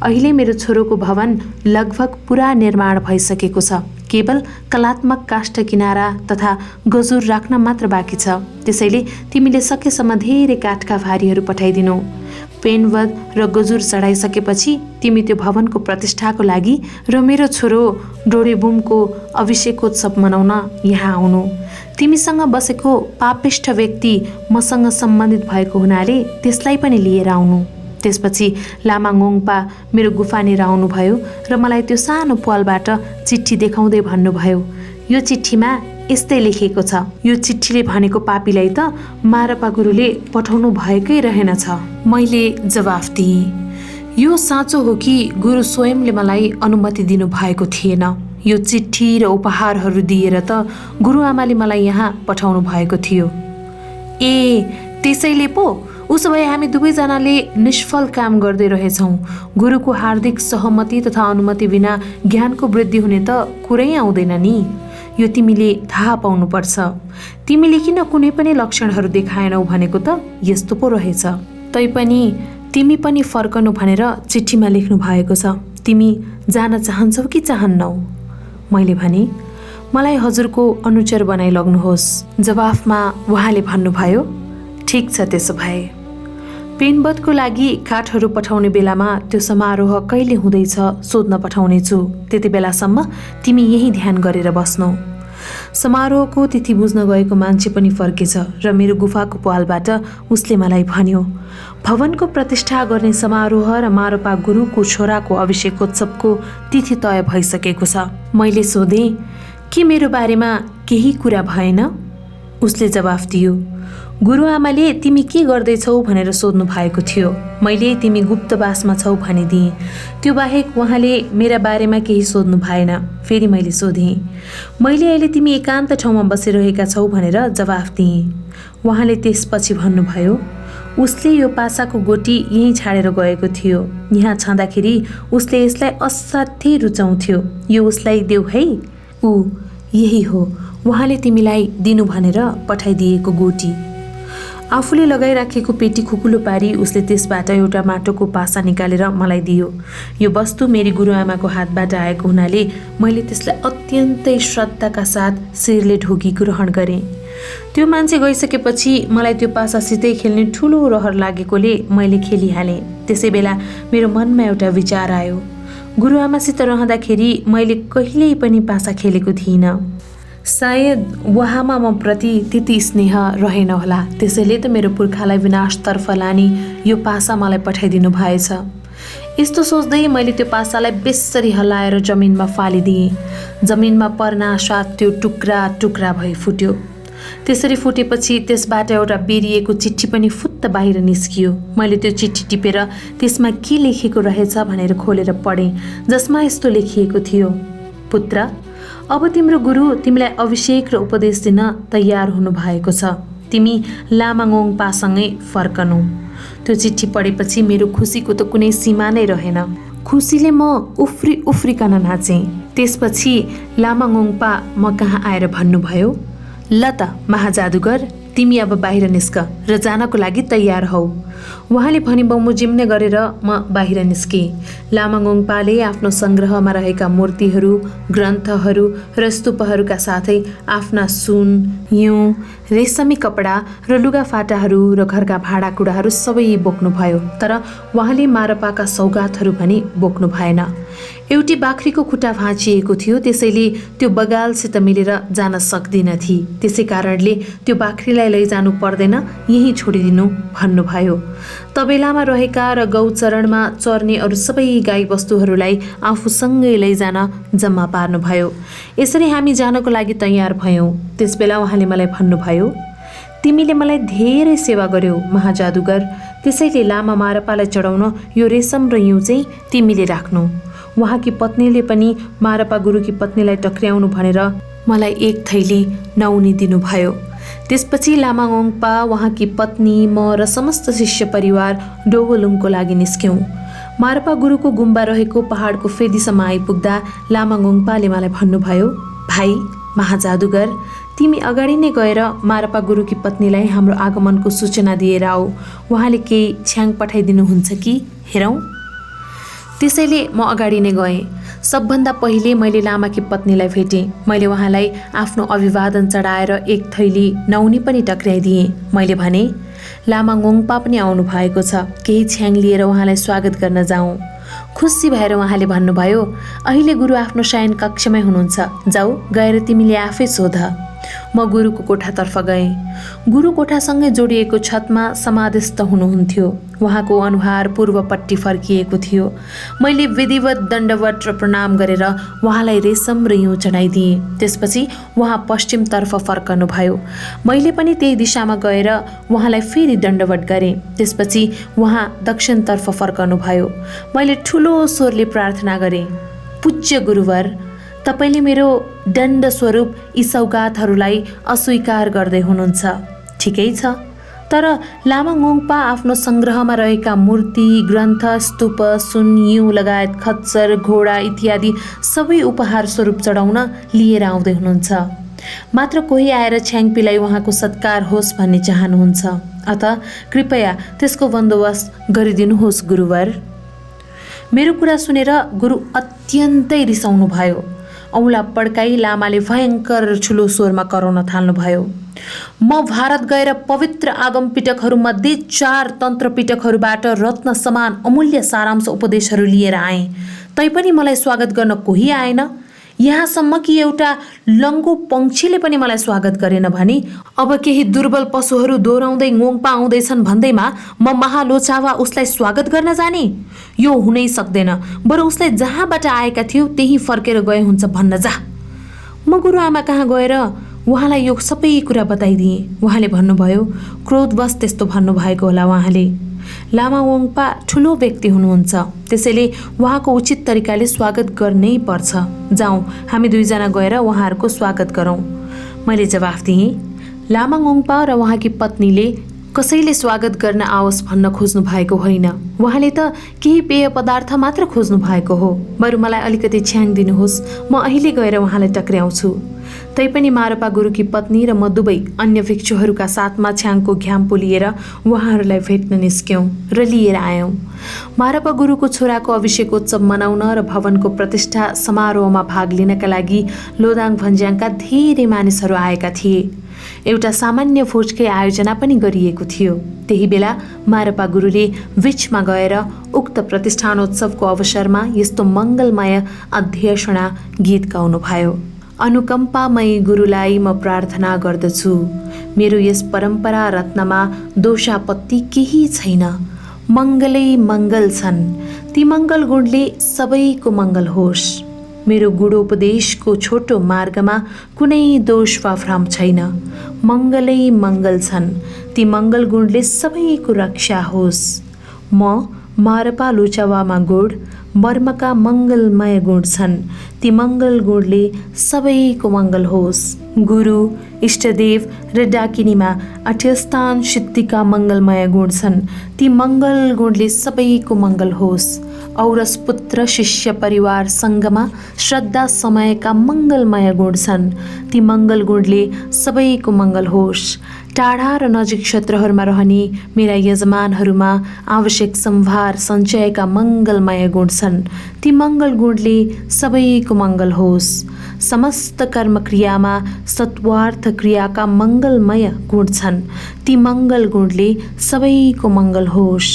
अहिले मेरो छोरोको भवन लगभग पुरा निर्माण भइसकेको छ। केवल कलात्मक काष्ठ किनारा तथा गजुर राख्न मात्र बाँकी छ। त्यसैले तिमीले सकेसम्म धेरै काठका भारीहरू पठाइदिनु। पेनवद र गजुर चढाइसकेपछि तिमी त्यो भवनको प्रतिष्ठाको लागि र मेरो छोरो डोडेबुमको अभिषेकोत्सव मनाउन यहाँ आउनु। तिमीसँग बसेको पापिष्ठ व्यक्ति मसँग सम्बन्धित भएको हुनाले त्यसलाई पनि लिएर आउनु। त्यसपछि लामा ङोङपा मेरो गुफानिर आउनुभयो र मलाई त्यो सानो प्वालबाट चिठी देखाउँदै भन्नुभयो, यो चिठीमा यस्तै लेखेको छ। यो चिठीले भनेको पापीलाई त मारपा गुरुले पठाउनु भएकै रहेनछ। मैले जवाफ दिएँ, यो साँचो हो कि गुरु स्वयंले मलाई अनुमति दिनु भएको थिएन। यो चिठी र उपहारहरू दिएर त गुरुआमाले मलाई यहाँ पठाउनु भएको थियो। ए त्यसैले पो उसो भए हामी दुवैजनाले निष्फल काम गर्दै रहेछौँ। गुरुको हार्दिक सहमति तथा अनुमति बिना ज्ञानको वृद्धि हुने त कुरै आउँदैन नि। यो तिमीले थाहा पाउनुपर्छ। तिमीले किन कुनै पनि लक्षणहरू देखाएनौ भनेको त यस्तो पो रहेछ। तैपनि तिमी पनि फर्कनु भनेर चिठीमा लेख्नु भएको छ। तिमी जान चाहन्छौ कि चाहन्नौ? मैले भने, मलाई हजुरको अनुचर बनाइ लग्नुहोस्। जवाफमा उहाँले भन्नुभयो, ठिक छ त्यसो भए। पेनबदको लागि काठहरू पठाउने बेलामा त्यो समारोह कहिले हुँदैछ सोध्न पठाउनेछु। त्यति बेलासम्म तिमी यही ध्यान गरेर बस्नु। समारोहको तिथि बुझ्न गएको मान्छे पनि फर्केछ र मेरो गुफाको पालबाट उसले मलाई भन्यो, भवनको प्रतिष्ठा गर्ने समारोह र मारपा गुरुको छोराको अभिषेकोत्सवको तिथि तय भइसकेको छ। मैले सोधेँ, के मेरो बारेमा केही कुरा भएन? उसले जवाफ दियो, गुरुआमाले तिमी के गर्दैछौ भनेर सोध्नु भएको थियो। मैले तिमी गुप्तवासमा छौ भनिदिएँ। त्यो बाहेक उहाँले मेरा बारेमा केही सोध्नु भएन। फेरि मैले सोधेँ, मैले अहिले तिमी एकान्त ठाउँमा बसिरहेका छौ भनेर जवाफ दिएँ। उहाँले त्यसपछि भन्नुभयो, उसले यो पासाको गोटी यहीँ छाडेर गएको थियो। यहाँ छँदाखेरि उसले यसलाई असाध्यै रुचाउँथ्यो। यो उसलाई देऊ है। यही हो उहाँले तिमीलाई दिनु भनेर पठाइदिएको गोटी। आफूले लगाइराखेको पेटी खुकुलो पारी उसले त्यसबाट एउटा माटोको पासा निकालेर मलाई दियो। यो वस्तु मेरी गुरुआमाको हातबाट आएको हुनाले मैले त्यसलाई अत्यन्तै श्रद्धाका साथ शिरले ढोगी ग्रहण गरेँ। त्यो मान्छे गइसकेपछि मलाई त्यो पासासितै खेल्ने ठुलो रहर लागेकोले मैले खेलिहालेँ। त्यसै बेला मेरो मनमा एउटा विचार आयो, गुरुआमासित रहँदाखेरि मैले कहिल्यै पनि पासा खेलेको थिइनँ। सायद उहाँमा म प्रति त्यति स्नेह रहेन होला, त्यसैले त मेरो पुर्खालाई विनाशतर्फ लाने यो पासा मलाई पठाइदिनु भएछ। यस्तो सोच्दै मैले त्यो पासालाई बेसरी हल्लाएर जमिनमा फालिदिएँ। जमिनमा पर्नासाथ त्यो टुक्रा टुक्रा भई फुट्यो। त्यसरी फुटेपछि त्यसबाट एउटा बेरिएको चिठी पनि फुत्त बाहिर निस्कियो। मैले त्यो चिठी टिपेर त्यसमा के लेखेको रहेछ भनेर खोलेर पढेँ, जसमा यस्तो लेखिएको थियो, पुत्र, अब तिम्रो गुरु तिमीलाई अभिषेक र उपदेश दिन तयार हुनु भएको छ। तिमी लामाङोङपासँगै फर्कनु। त्यो चिठी पढेपछि मेरो खुसीको त कुनै सीमा नै रहेन। खुसीले म उफ्रिकन नाचेँ। त्यसपछि लामाङोङपा म कहाँ आएर भन्नुभयो, ल त महाजादुगर, तिमी अब बाहिर निस्क र जानको लागि तयार हौ। उहाँले भनी बमोजिम गरेर म बाहिर निस्केँ। लामाङोङपाले आफ्नो सङ्ग्रहमा रहेका मूर्तिहरू, ग्रन्थहरू र स्तूपहरूका साथै आफ्ना सुन, हिउँ, रेशमी कपडा र लुगाफाटाहरू र घरका भाँडाकुँडाहरू सबै बोक्नुभयो। तर उहाँले मारपाका सौगातहरू पनि बोक्नु भएन। एउटी बाख्रीको खुट्टा भाँचिएको थियो, त्यसैले त्यो बगालसित मिलेर जान सक्दिनथी। त्यसै कारणले त्यो बाख्रीलाई लैजानु पर्दैन, यहीँ छोडिदिनु भन्नुभयो। तबेलामा रहेका र गौचरणमा चर्ने अरू सबै गाईबस्तुहरूलाई आफूसँगै लैजान जम्मा पार्नुभयो। यसरी हामी जानको लागि तयार भयौँ। त्यसबेला उहाँले मलाई भन्नुभयो, तिमीले मलाई धेरै सेवा गर्यौ महाजादुगर, त्यसैले लामा मारपालाई चढाउन यो रेशम र हिउँ चाहिँ तिमीले राख्नु। उहाँकी पत्नीले पनि मारपा गुरुकी पत्नीलाई टक्र्याउनु भनेर मलाई एक थैली नौनी दिनुभयो। त्यसपछि लामाङोङपा, उहाँकी पत्नी, म र समस्त शिष्य परिवार डोवोलुङको लागि निस्क्यौँ। मारपा गुरुको गुम्बा रहेको पहाडको फेदीसम्म आइपुग्दा लामाङोङपाले मलाई भन्नुभयो, भाइ महाजादुगर, तिमी अगाडि नै गएर मारपा गुरुकी पत्नीलाई हाम्रो आगमनको सूचना दिएर आऊ। उहाँले केही छ्याङ पठाइदिनुहुन्छ कि हेरौँ। त्यसैले म अगाडि नै गएँ। सबभन्दा पहिले मैले लामाकी पत्नीलाई भेटेँ। मैले उहाँलाई आफ्नो अभिवादन चढाएर एक थैली नौनी पनि टक्र्याइदिएँ। मैले भने, लामाङोङपा पनि आउनु भएको छ, केही छ्याङ लिएर उहाँलाई स्वागत गर्न जाउँ। खुसी भएर उहाँले भन्नुभयो, अहिले गुरु आफ्नो शयन कक्षमै हुनुहुन्छ, जाऊ गएर तिमीले आफै सोध। म गुरुको कोठातर्फ गएँ। गुरु कोठासँगै जोडिएको छतमा समाधिस्थ हुनुहुन्थ्यो। उहाँको अनुहार पूर्वपट्टि फर्किएको थियो। मैले विधिवत दण्डवत र प्रणाम गरेर उहाँलाई रेशम र हिउँ चढाइदिएँ। त्यसपछि उहाँ पश्चिमतर्फ फर्कनुभयो। मैले पनि त्यही दिशामा गएर उहाँलाई फेरि दण्डवत गरेँ। त्यसपछि उहाँ दक्षिणतर्फ फर्कनुभयो। मैले ठुलो स्वरले प्रार्थना गरेँ, पूज्य गुरुवर, तपाईँले मेरो दण्ड स्वरूप यी सौगातहरूलाई अस्वीकार गर्दै हुनुहुन्छ। ठिकै छ, तर लामाङोङपा आफ्नो सङ्ग्रहमा रहेका मूर्ति, ग्रन्थ, स्तूप, सुन, हिउँ लगायत खच्चर, घोडा इत्यादि सबै उपहार स्वरूप चढाउन लिएर आउँदै हुनुहुन्छ। मात्र कोही आएर छ्याङ पिलाई उहाँको सत्कार होस् भन्ने चाहनुहुन्छ। अत कृपया त्यसको बन्दोबस्त गरिदिनुहोस् गुरुवर। मेरो कुरा सुनेर गुरु अत्यन्तै रिसाउनु भयो। औँला पड्काई लामाले भयङ्कर ठुलो स्वरमा कराउन थाल्नुभयो। म भारत गएर पवित्र आगम पिटकहरूमध्ये 4 तन्त्र पिटकहरूबाट रत्न समान अमूल्य सारांश उपदेशहरू लिएर आएँ। तैपनि मलाई स्वागत गर्न कोही आएन। यहाँसम्म कि एउटा लङ्गो पङ्क्षीले पनि मलाई स्वागत गरेन भने अब केही दुर्बल पशुहरू दोहोऱ्याउँदै ङोङपा आउँदैछन् भन्दैमा म महालोचावा उसलाई स्वागत गर्न जाने? यो हुनै सक्दैन। बरु उसले जहाँबाट आएका थियो त्यही फर्केर गए हुन्छ भन्न जा। म गुरुआमा कहाँ गएर उहाँलाई यो सबै कुरा बताइदिएँ। उहाँले भन्नुभयो, क्रोधवश त्यस्तो भन्नुभएको होला उहाँले। लामा वोङपा ठुलो व्यक्ति हुनुहुन्छ, त्यसैले उहाँको उचित तरिकाले स्वागत गर्नै पर्छ। जाउँ, हामी दुईजना गएर उहाँहरूको स्वागत गरौँ। मैले जवाफ दिएँ। लामा वोङपा र उहाँकी पत्नीले कसैले स्वागत गर्न आओस् भन्न खोज्नु भएको होइन। उहाँले त केही पेय पदार्थ मात्र खोज्नु भएको हो। बरु मलाई अलिकति छ्याङ दिनुहोस्, म अहिले गएर उहाँलाई टक्र्याउँछु। तैपनि मारपा गुरुकी पत्नी र म दुवै अन्य भिक्षुहरूका साथमा छ्याङको घ्याम्पो लिएर उहाँहरूलाई भेट्न निस्क्यौँ र लिएर आयौँ। मारपा गुरुको छोराको अभिषेकोत्सव मनाउन र भवनको प्रतिष्ठा समारोहमा भाग लिनका लागि लोदाङ भन्ज्याङका धेरै मानिसहरू आएका थिए। एउटा सामान्य भोजकै आयोजना पनि गरिएको थियो। त्यही बेला मारपा गुरुले बिचमा गएर उक्त प्रतिष्ठानोत्सवको अवसरमा यस्तो मङ्गलमय अध्यक्षणा गीत गाउनुभयो। अनुकम्पामयी गुरुलाई म प्रार्थना गर्दछु, मेरो यस परम्परा रत्नमा दोषापत्ति केही छैन। मङ्गलै मङ्गल छन्, ती मङ्गल गुणले सबैको मङ्गल होस्। मेरो गुणोपदेशको छोटो मार्गमा कुनै दोष वा भ्रम छैन। मङ्गलै मङ्गल छन्, ती मङ्गल गुणले सबैको रक्षा होस्। म मारपा लोचावामा गुण मर्मका मङ्गलमय गुण छन्, ती मङ्गल गुणले सबैको मङ्गल होस्। गुरु, इष्टदेव र डाकिनीमा अठ्यस्थान सिद्धिका मङ्गलमय गुण छन्, ती मङ्गल गुणले सबैको मङ्गल होस्। औरस पुत्र शिष्य परिवार सङ्गमा श्रद्धा समयका मङ्गलमय गुण छन्, ती मङ्गल गुणले सबैको मङ्गल होस्। टाढा र नजिक क्षेत्रहरूमा रहने मेरा यजमानहरूमा आवश्यक सम्भार सञ्चयका मङ्गलमय गुण छन्, ती मङ्गल गुणले सबैको मङ्गल होस्। समस्त कर्मक्रियामा सत्वार्थ क्रियाका मङ्गलमय गुण छन्, ती मङ्गल गुणले सबैको मङ्गल होस्।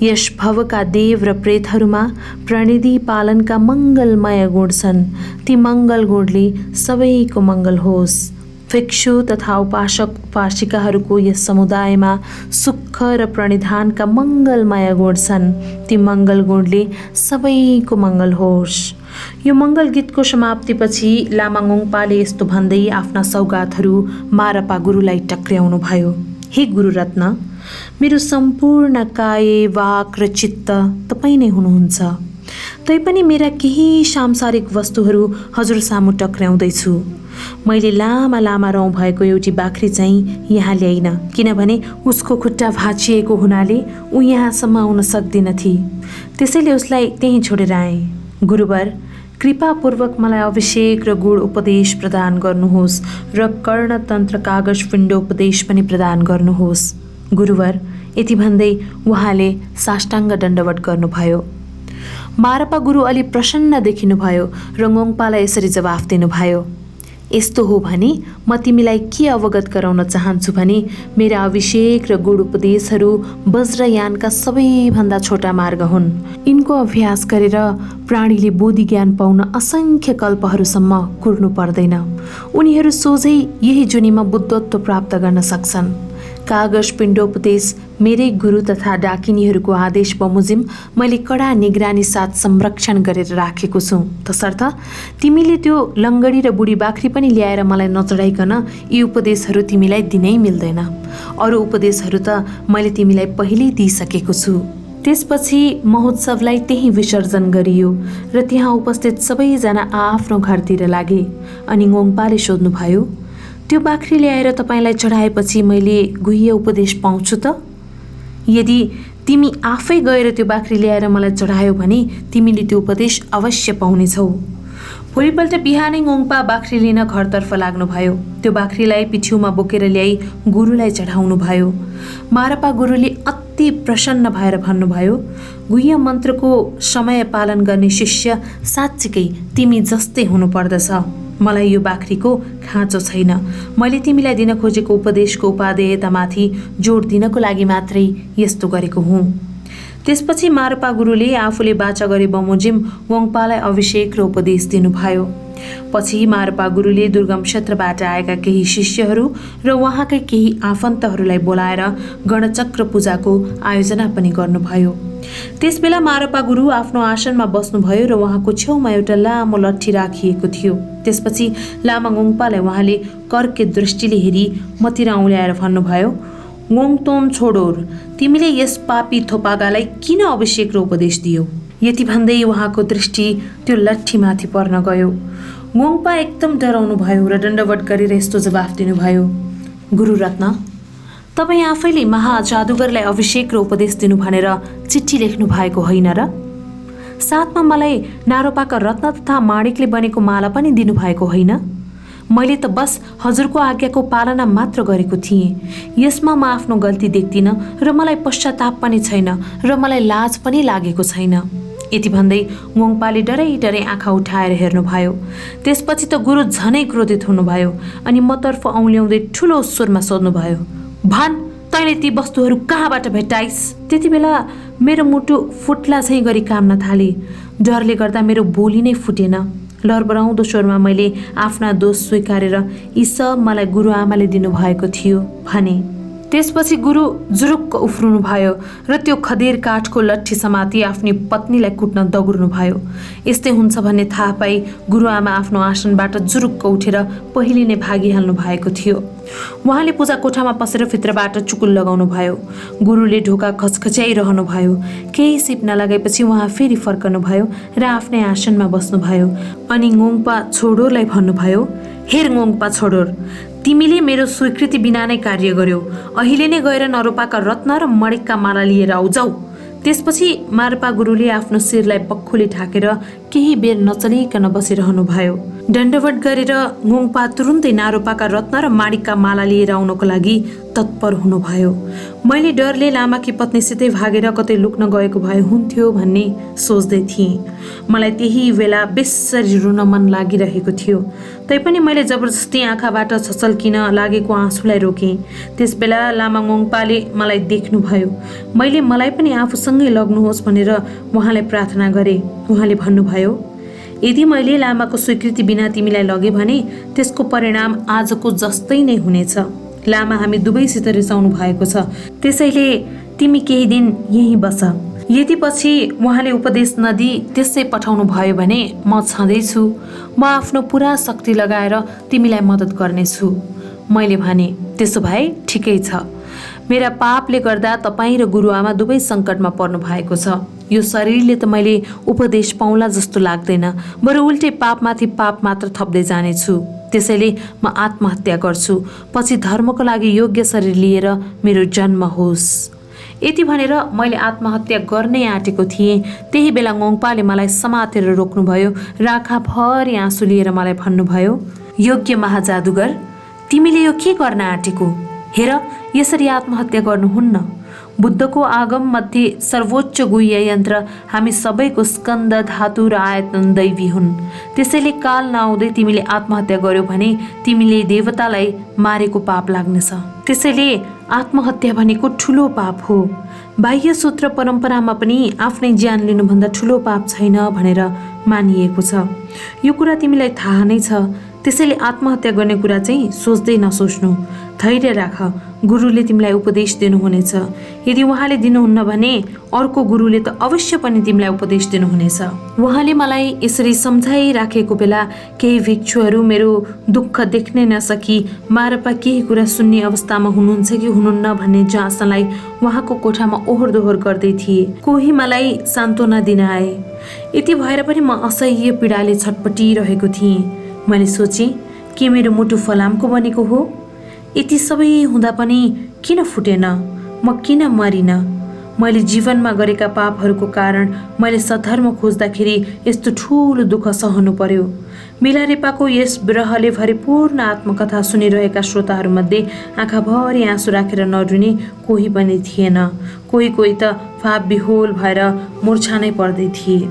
यस भवका देव र प्रेतहरूमा प्रणिधि पालनका मङ्गलमय गुण छन्, ती मङ्गल गुणले सबैको मङ्गल होस्। भिक्षु तथा उपासक उपासिकाहरूको यस समुदायमा सुख र प्रणिधानका मङ्गलमय गुण छन्, ती मङ्गल गुणले सबैको मङ्गल होस्। यो मङ्गल गीतको समाप्तिपछि लामा वोङपाले यस्तो भन्दै आफ्ना सौगातहरू मारपा गुरुलाई टक्र्याउनु भयो। हे गुरुरत्न, मेरो सम्पूर्ण काय वाक र चित्त तपाईँ नै हुनुहुन्छ। तैपनि मेरा केही सांसारिक वस्तुहरू हजुर सामु टक्र्याउँदैछु। मैले लामा लामा रौँ भएको एउटी बाख्री चाहिँ यहाँ ल्याइन, किनभने उसको खुट्टा भाँचिएको हुनाले ऊ यहाँसम्म आउन सक्दिनथी। त्यसैले उसलाई त्यहीँ छोडेर आएँ। गुरुवर, कृपापूर्वक मलाई अभिषेक र गुण उपदेश प्रदान गर्नुहोस् र कर्णतन्त्र कागज पिण्डोपदेश पनि प्रदान गर्नुहोस्। गुरुवर, यति भन्दै उहाँले साष्टाङ्ग दण्डवत गर्नुभयो। मारपा गुरु अलि प्रसन्न देखिनुभयो र वोङपालाई यसरी जवाफ दिनुभयो, यस्तो हो भने म तिमीलाई के अवगत गराउन चाहन्छु भने मेरा अभिषेक र गुण उपदेशहरू वज्रयानका सबैभन्दा छोटा मार्ग हुन्। यिनको अभ्यास गरेर प्राणीले बोधि ज्ञान पाउन असङ्ख्य कल्पहरूसम्म कुर्नु पर्दैन। उनीहरू सोझै यही जुनीमा बुद्धत्व प्राप्त गर्न सक्छन्। कागज पिण्डोपदेश मेरै गुरु तथा डाकिनीहरूको आदेश बमोजिम मैले कडा निगरानी साथ संरक्षण गरेर राखेको छु। तसर्थ तिमीले त्यो लङ्गडी र बुढी बाख्री पनि ल्याएर मलाई नचढाइकन यी उपदेशहरू तिमीलाई दिनै मिल्दैन। अरू उपदेशहरू त मैले तिमीलाई पहिल्यै दिइसकेको छु। त्यसपछि महोत्सवलाई त्यही विसर्जन गरियो र त्यहाँ उपस्थित सबैजना आफ्नो घरतिर लागे। अनि वोङपाले सोध्नुभयो, त्यो बाख्री ल्याएर तपाईँलाई चढाएपछि मैले गुह्य उपदेश पाउँछु त? यदि तिमी आफै गएर त्यो बाख्री ल्याएर मलाई चढायो भने तिमीले त्यो उपदेश अवश्य पाउनेछौ। भोलिपल्ट बिहानै वोङपा बाख्री लिन घरतर्फ लाग्नुभयो। त्यो बाख्रीलाई पिठ्युमा बोकेर ल्याई गुरुलाई चढाउनु भयो। मारपा गुरुले अति प्रसन्न भएर भन्नुभयो, गुह्य मन्त्रको समय पालन गर्ने शिष्य साँच्चीकै तिमी जस्तै हुनुपर्दछ। मलाई यो बाख्रीको खाँचो छैन। मैले तिमीलाई दिन खोजेको उपदेशको उपादेयतामाथि जोड दिनको लागि मात्रै यस्तो गरेको हुँ। त्यसपछि मारपा गुरुले आफूले बाचा गरे बमोजिम वङपालाई अभिषेक र उपदेश दिनुभयो। पछि मारपा गुरुले दुर्गम क्षेत्रबाट आएका केही शिष्यहरू र उहाँकै केही आफन्तहरूलाई बोलाएर गणचक्र पूजाको आयोजना पनि गर्नुभयो। त्यसबेला मारपा गुरु आफ्नो आसनमा बस्नुभयो र उहाँको छेउमा एउटा लामो लट्ठी राखिएको थियो। त्यसपछि लामा वङपालाई उहाँले कर्के दृष्टिले हेरी मतिर औल्याएर भन्नुभयो, वङतोम छोडोर, तिमीले यस पापी थोपागालाई किन अभिषेक र उपदेश दियौ? यति भन्दै उहाँको दृष्टि त्यो लट्ठीमाथि पर्न गयो। वङपा एकदम डराउनु भयो र दण्डवट गरेर यस्तो जवाफ दिनुभयो, गुरुरत्न, तपाईँ आफैले महाजादुगरलाई अभिषेक र उपदेश दिनु भनेर चिठी लेख्नु भएको होइन र? साथमा मलाई नारोपाका रत्न तथा माणिकले बनेको माला पनि दिनुभएको होइन? मैले त बस हजुरको आज्ञाको पालना मात्र गरेको थिएँ। यसमा म आफ्नो गल्ती देख्दिनँ र मलाई पश्चाताप पनि छैन र मलाई लाज पनि लागेको छैन। यति भन्दै वङपाले डरै डरै आँखा उठाएर हेर्नुभयो। त्यसपछि त गुरु झनै क्रोधित हुनुभयो अनि मतर्फ औल्याउँदै ठुलो स्वरमा सोध्नुभयो, भन, तैँले ती वस्तुहरू कहाँबाट भेट्टाइस्? त्यति बेला मेरो मुटु फुट्ला झैँ गरी काम्न थाले। डरले गर्दा मेरो बोली नै फुटेन। लरबराउँदो स्वरमा मैले आफ्ना दोष स्वीकारेर यी सब मलाई गुरुआमाले दिनुभएको थियो भने। त्यसपछि गुरु जुरुक्क उफ्रिनु भयो र त्यो खदेर काठको लट्ठी समाती आफ्नी पत्नीलाई कुट्न दगुर्नु भयो। यस्तै हुन्छ भन्ने थाहा पाई गुरुआमा आफ्नो आसनबाट जुरुक्क उठेर पहिले नै भागिहाल्नु भएको थियो। उहाँले पूजा कोठामा पसेर भित्रबाट चुकुल लगाउनु भयो। गुरुले ढोका खचखच्याइरहनु भयो। केही सिप नलगाएपछि उहाँ फेरि फर्कनु भयो र आफ्नै आसनमा बस्नुभयो अनि वङपा छोडोरलाई भन्नुभयो, हेर वङपा छोडोर, तिमीले मेरो स्वीकृति बिना नै कार्य गर्यौ। अहिले नै गएर नरोपाका रत्न र मणिकका माला लिएर आऊ, जाऊ। त्यसपछि मारपा गुरुले आफ्नो शिरलाई बक्खुले ढाकेर केही बेर नचलिकन बसिरहनु भयो। दण्डवट गरेर वङपा तुरुन्तै नारोपाका रत्न र माणिकका माला लिएर आउनको लागि तत्पर हुनुभयो। मैले डरले लामाकी पत्नीसितै भागेर कतै लुक्न गएको भए हुन्थ्यो भन्ने सोच्दै थिएँ। मलाई त्यही बेला बेसरी रुन मन लागिरहेको थियो। तैपनि मैले जबरजस्ती आँखाबाट छचल्किन लागेको आँसुलाई रोकेँ। त्यसबेला लामा वङपाले मलाई देख्नुभयो। मैले मलाई पनि आफूसँगै लग्नुहोस् भनेर उहाँलाई प्रार्थना गरेँ। उहाँले भन्नुभयो, यदि मैले लामाको स्वीकृति बिना तिमीलाई लगेँ भने त्यसको परिणाम आजको जस्तै नै हुनेछ। लामा हामी दुवैसित रिसाउनु भएको छ, त्यसैले तिमी केही दिन यहीँ बस। यदि पछि उहाँले उपदेश नदिई त्यसै पठाउनु भयो भने म छँदैछु। म आफ्नो पुरा शक्ति लगाएर तिमीलाई मद्दत गर्नेछु। मैले भने, त्यसो भए ठिकै छ। मेरा पापले गर्दा तपाईँ र गुरुआमा दुवै सङ्कटमा पर्नु भएको छ। यो शरीरले त मैले उपदेश पाउला जस्तो लाग्दैन, बरु उल्टै पापमाथि पाप मात्र थप्दै जानेछु। त्यसैले म आत्महत्या गर्छु, पछि धर्मको लागि योग्य शरीर लिएर मेरो जन्म होस्। यति भनेर मैले आत्महत्या गर्नै आँटेको थिएँ। त्यही बेला वङपाले मलाई समातेर रोक्नुभयो र आँखाभरि आँसु लिएर मलाई भन्नुभयो, योग्य महाजादुगर, तिमीले यो के गर्न आँटेको? हेर, यसरी आत्महत्या गर्नुहुन्न। बुद्धको आगम मध्ये सर्वोच्च गुह्य यन्त्र हामी सबैको स्कन्द, धातु र आयतन दैवी हुन्। त्यसैले काल नआउँदै तिमीले आत्महत्या गर्यौ भने तिमीले देवतालाई मारेको पाप लाग्नेछ। त्यसैले आत्महत्या भनेको ठुलो पाप हो। बाह्य सूत्र परम्परामा पनि आफ्नै ज्यान लिनुभन्दा ठुलो पाप छैन भनेर मानिएको छ। यो कुरा तिमीलाई थाहा नै छ। त्यसैले आत्महत्या गर्ने कुरा चाहिँ सोच्दै नसोच्नु। धैर्य राख, गुरुले तिमीलाई उपदेश दिनुहुनेछ। यदि उहाँले दिनुहुन्न भने अर्को गुरुले त अवश्य पनि तिमीलाई उपदेश दिनुहुनेछ। उहाँले मलाई यसरी सम्झाइराखेको बेला केही भिक्षुहरू मेरो दुःख देख्नै नसकी मारपा केही कुरा सुन्ने अवस्थामा हुनुहुन्छ कि हुनुहुन्न भन्ने जाँच्नलाई उहाँको कोठामा ओहोर दोहोर गर्दै थिए। कोही मलाई सान्त्वना दिन आए। यति भएर पनि म असह्य पीडाले छटपटिरहेको थिएँ। मैले सोचेँ, के मेरो मुटु फलामको बनेको हो? यति सबै हुँदा पनि किन फुटेन? म किन मरिन? मैले जीवनमा गरेका पापहरूको कारण मैले सधर्म खोज्दाखेरि यस्तो ठुलो दुःख सहनु पर्यो। मिलारेपाको यस विरहले भरिपूर्ण आत्मकथा सुनिरहेका श्रोताहरूमध्ये आँखाभरि आँसु राखेर नरुने कोही पनि थिएन। कोही कोही त भाव विहोल भएर मूर्छा नै पर्दै थिए।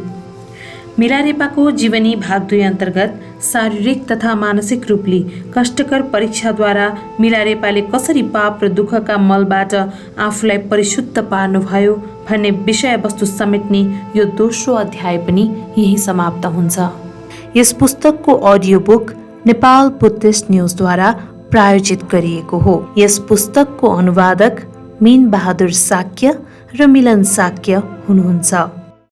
मिलारेपाको जीवनी भाग 2 अन्तर्गत शारीरिक तथा मानसिक रूपले कष्टकर परीक्षाद्वारा मिलारेपाले कसरी पाप र दुःखका मलबाट आफूलाई परिशुद्ध पार्नुभयो भन्ने विषयवस्तु समेट्ने यो दोस्रो अध्याय पनि यही समाप्त हुन्छ। यस पुस्तकको अडियो बुक नेपाल बुद्धिस्ट न्युजद्वारा प्रायोजित गरिएको हो। यस पुस्तकको अनुवादक मीन बहादुर साक्य र मिलन साक्य हुनुहुन्छ।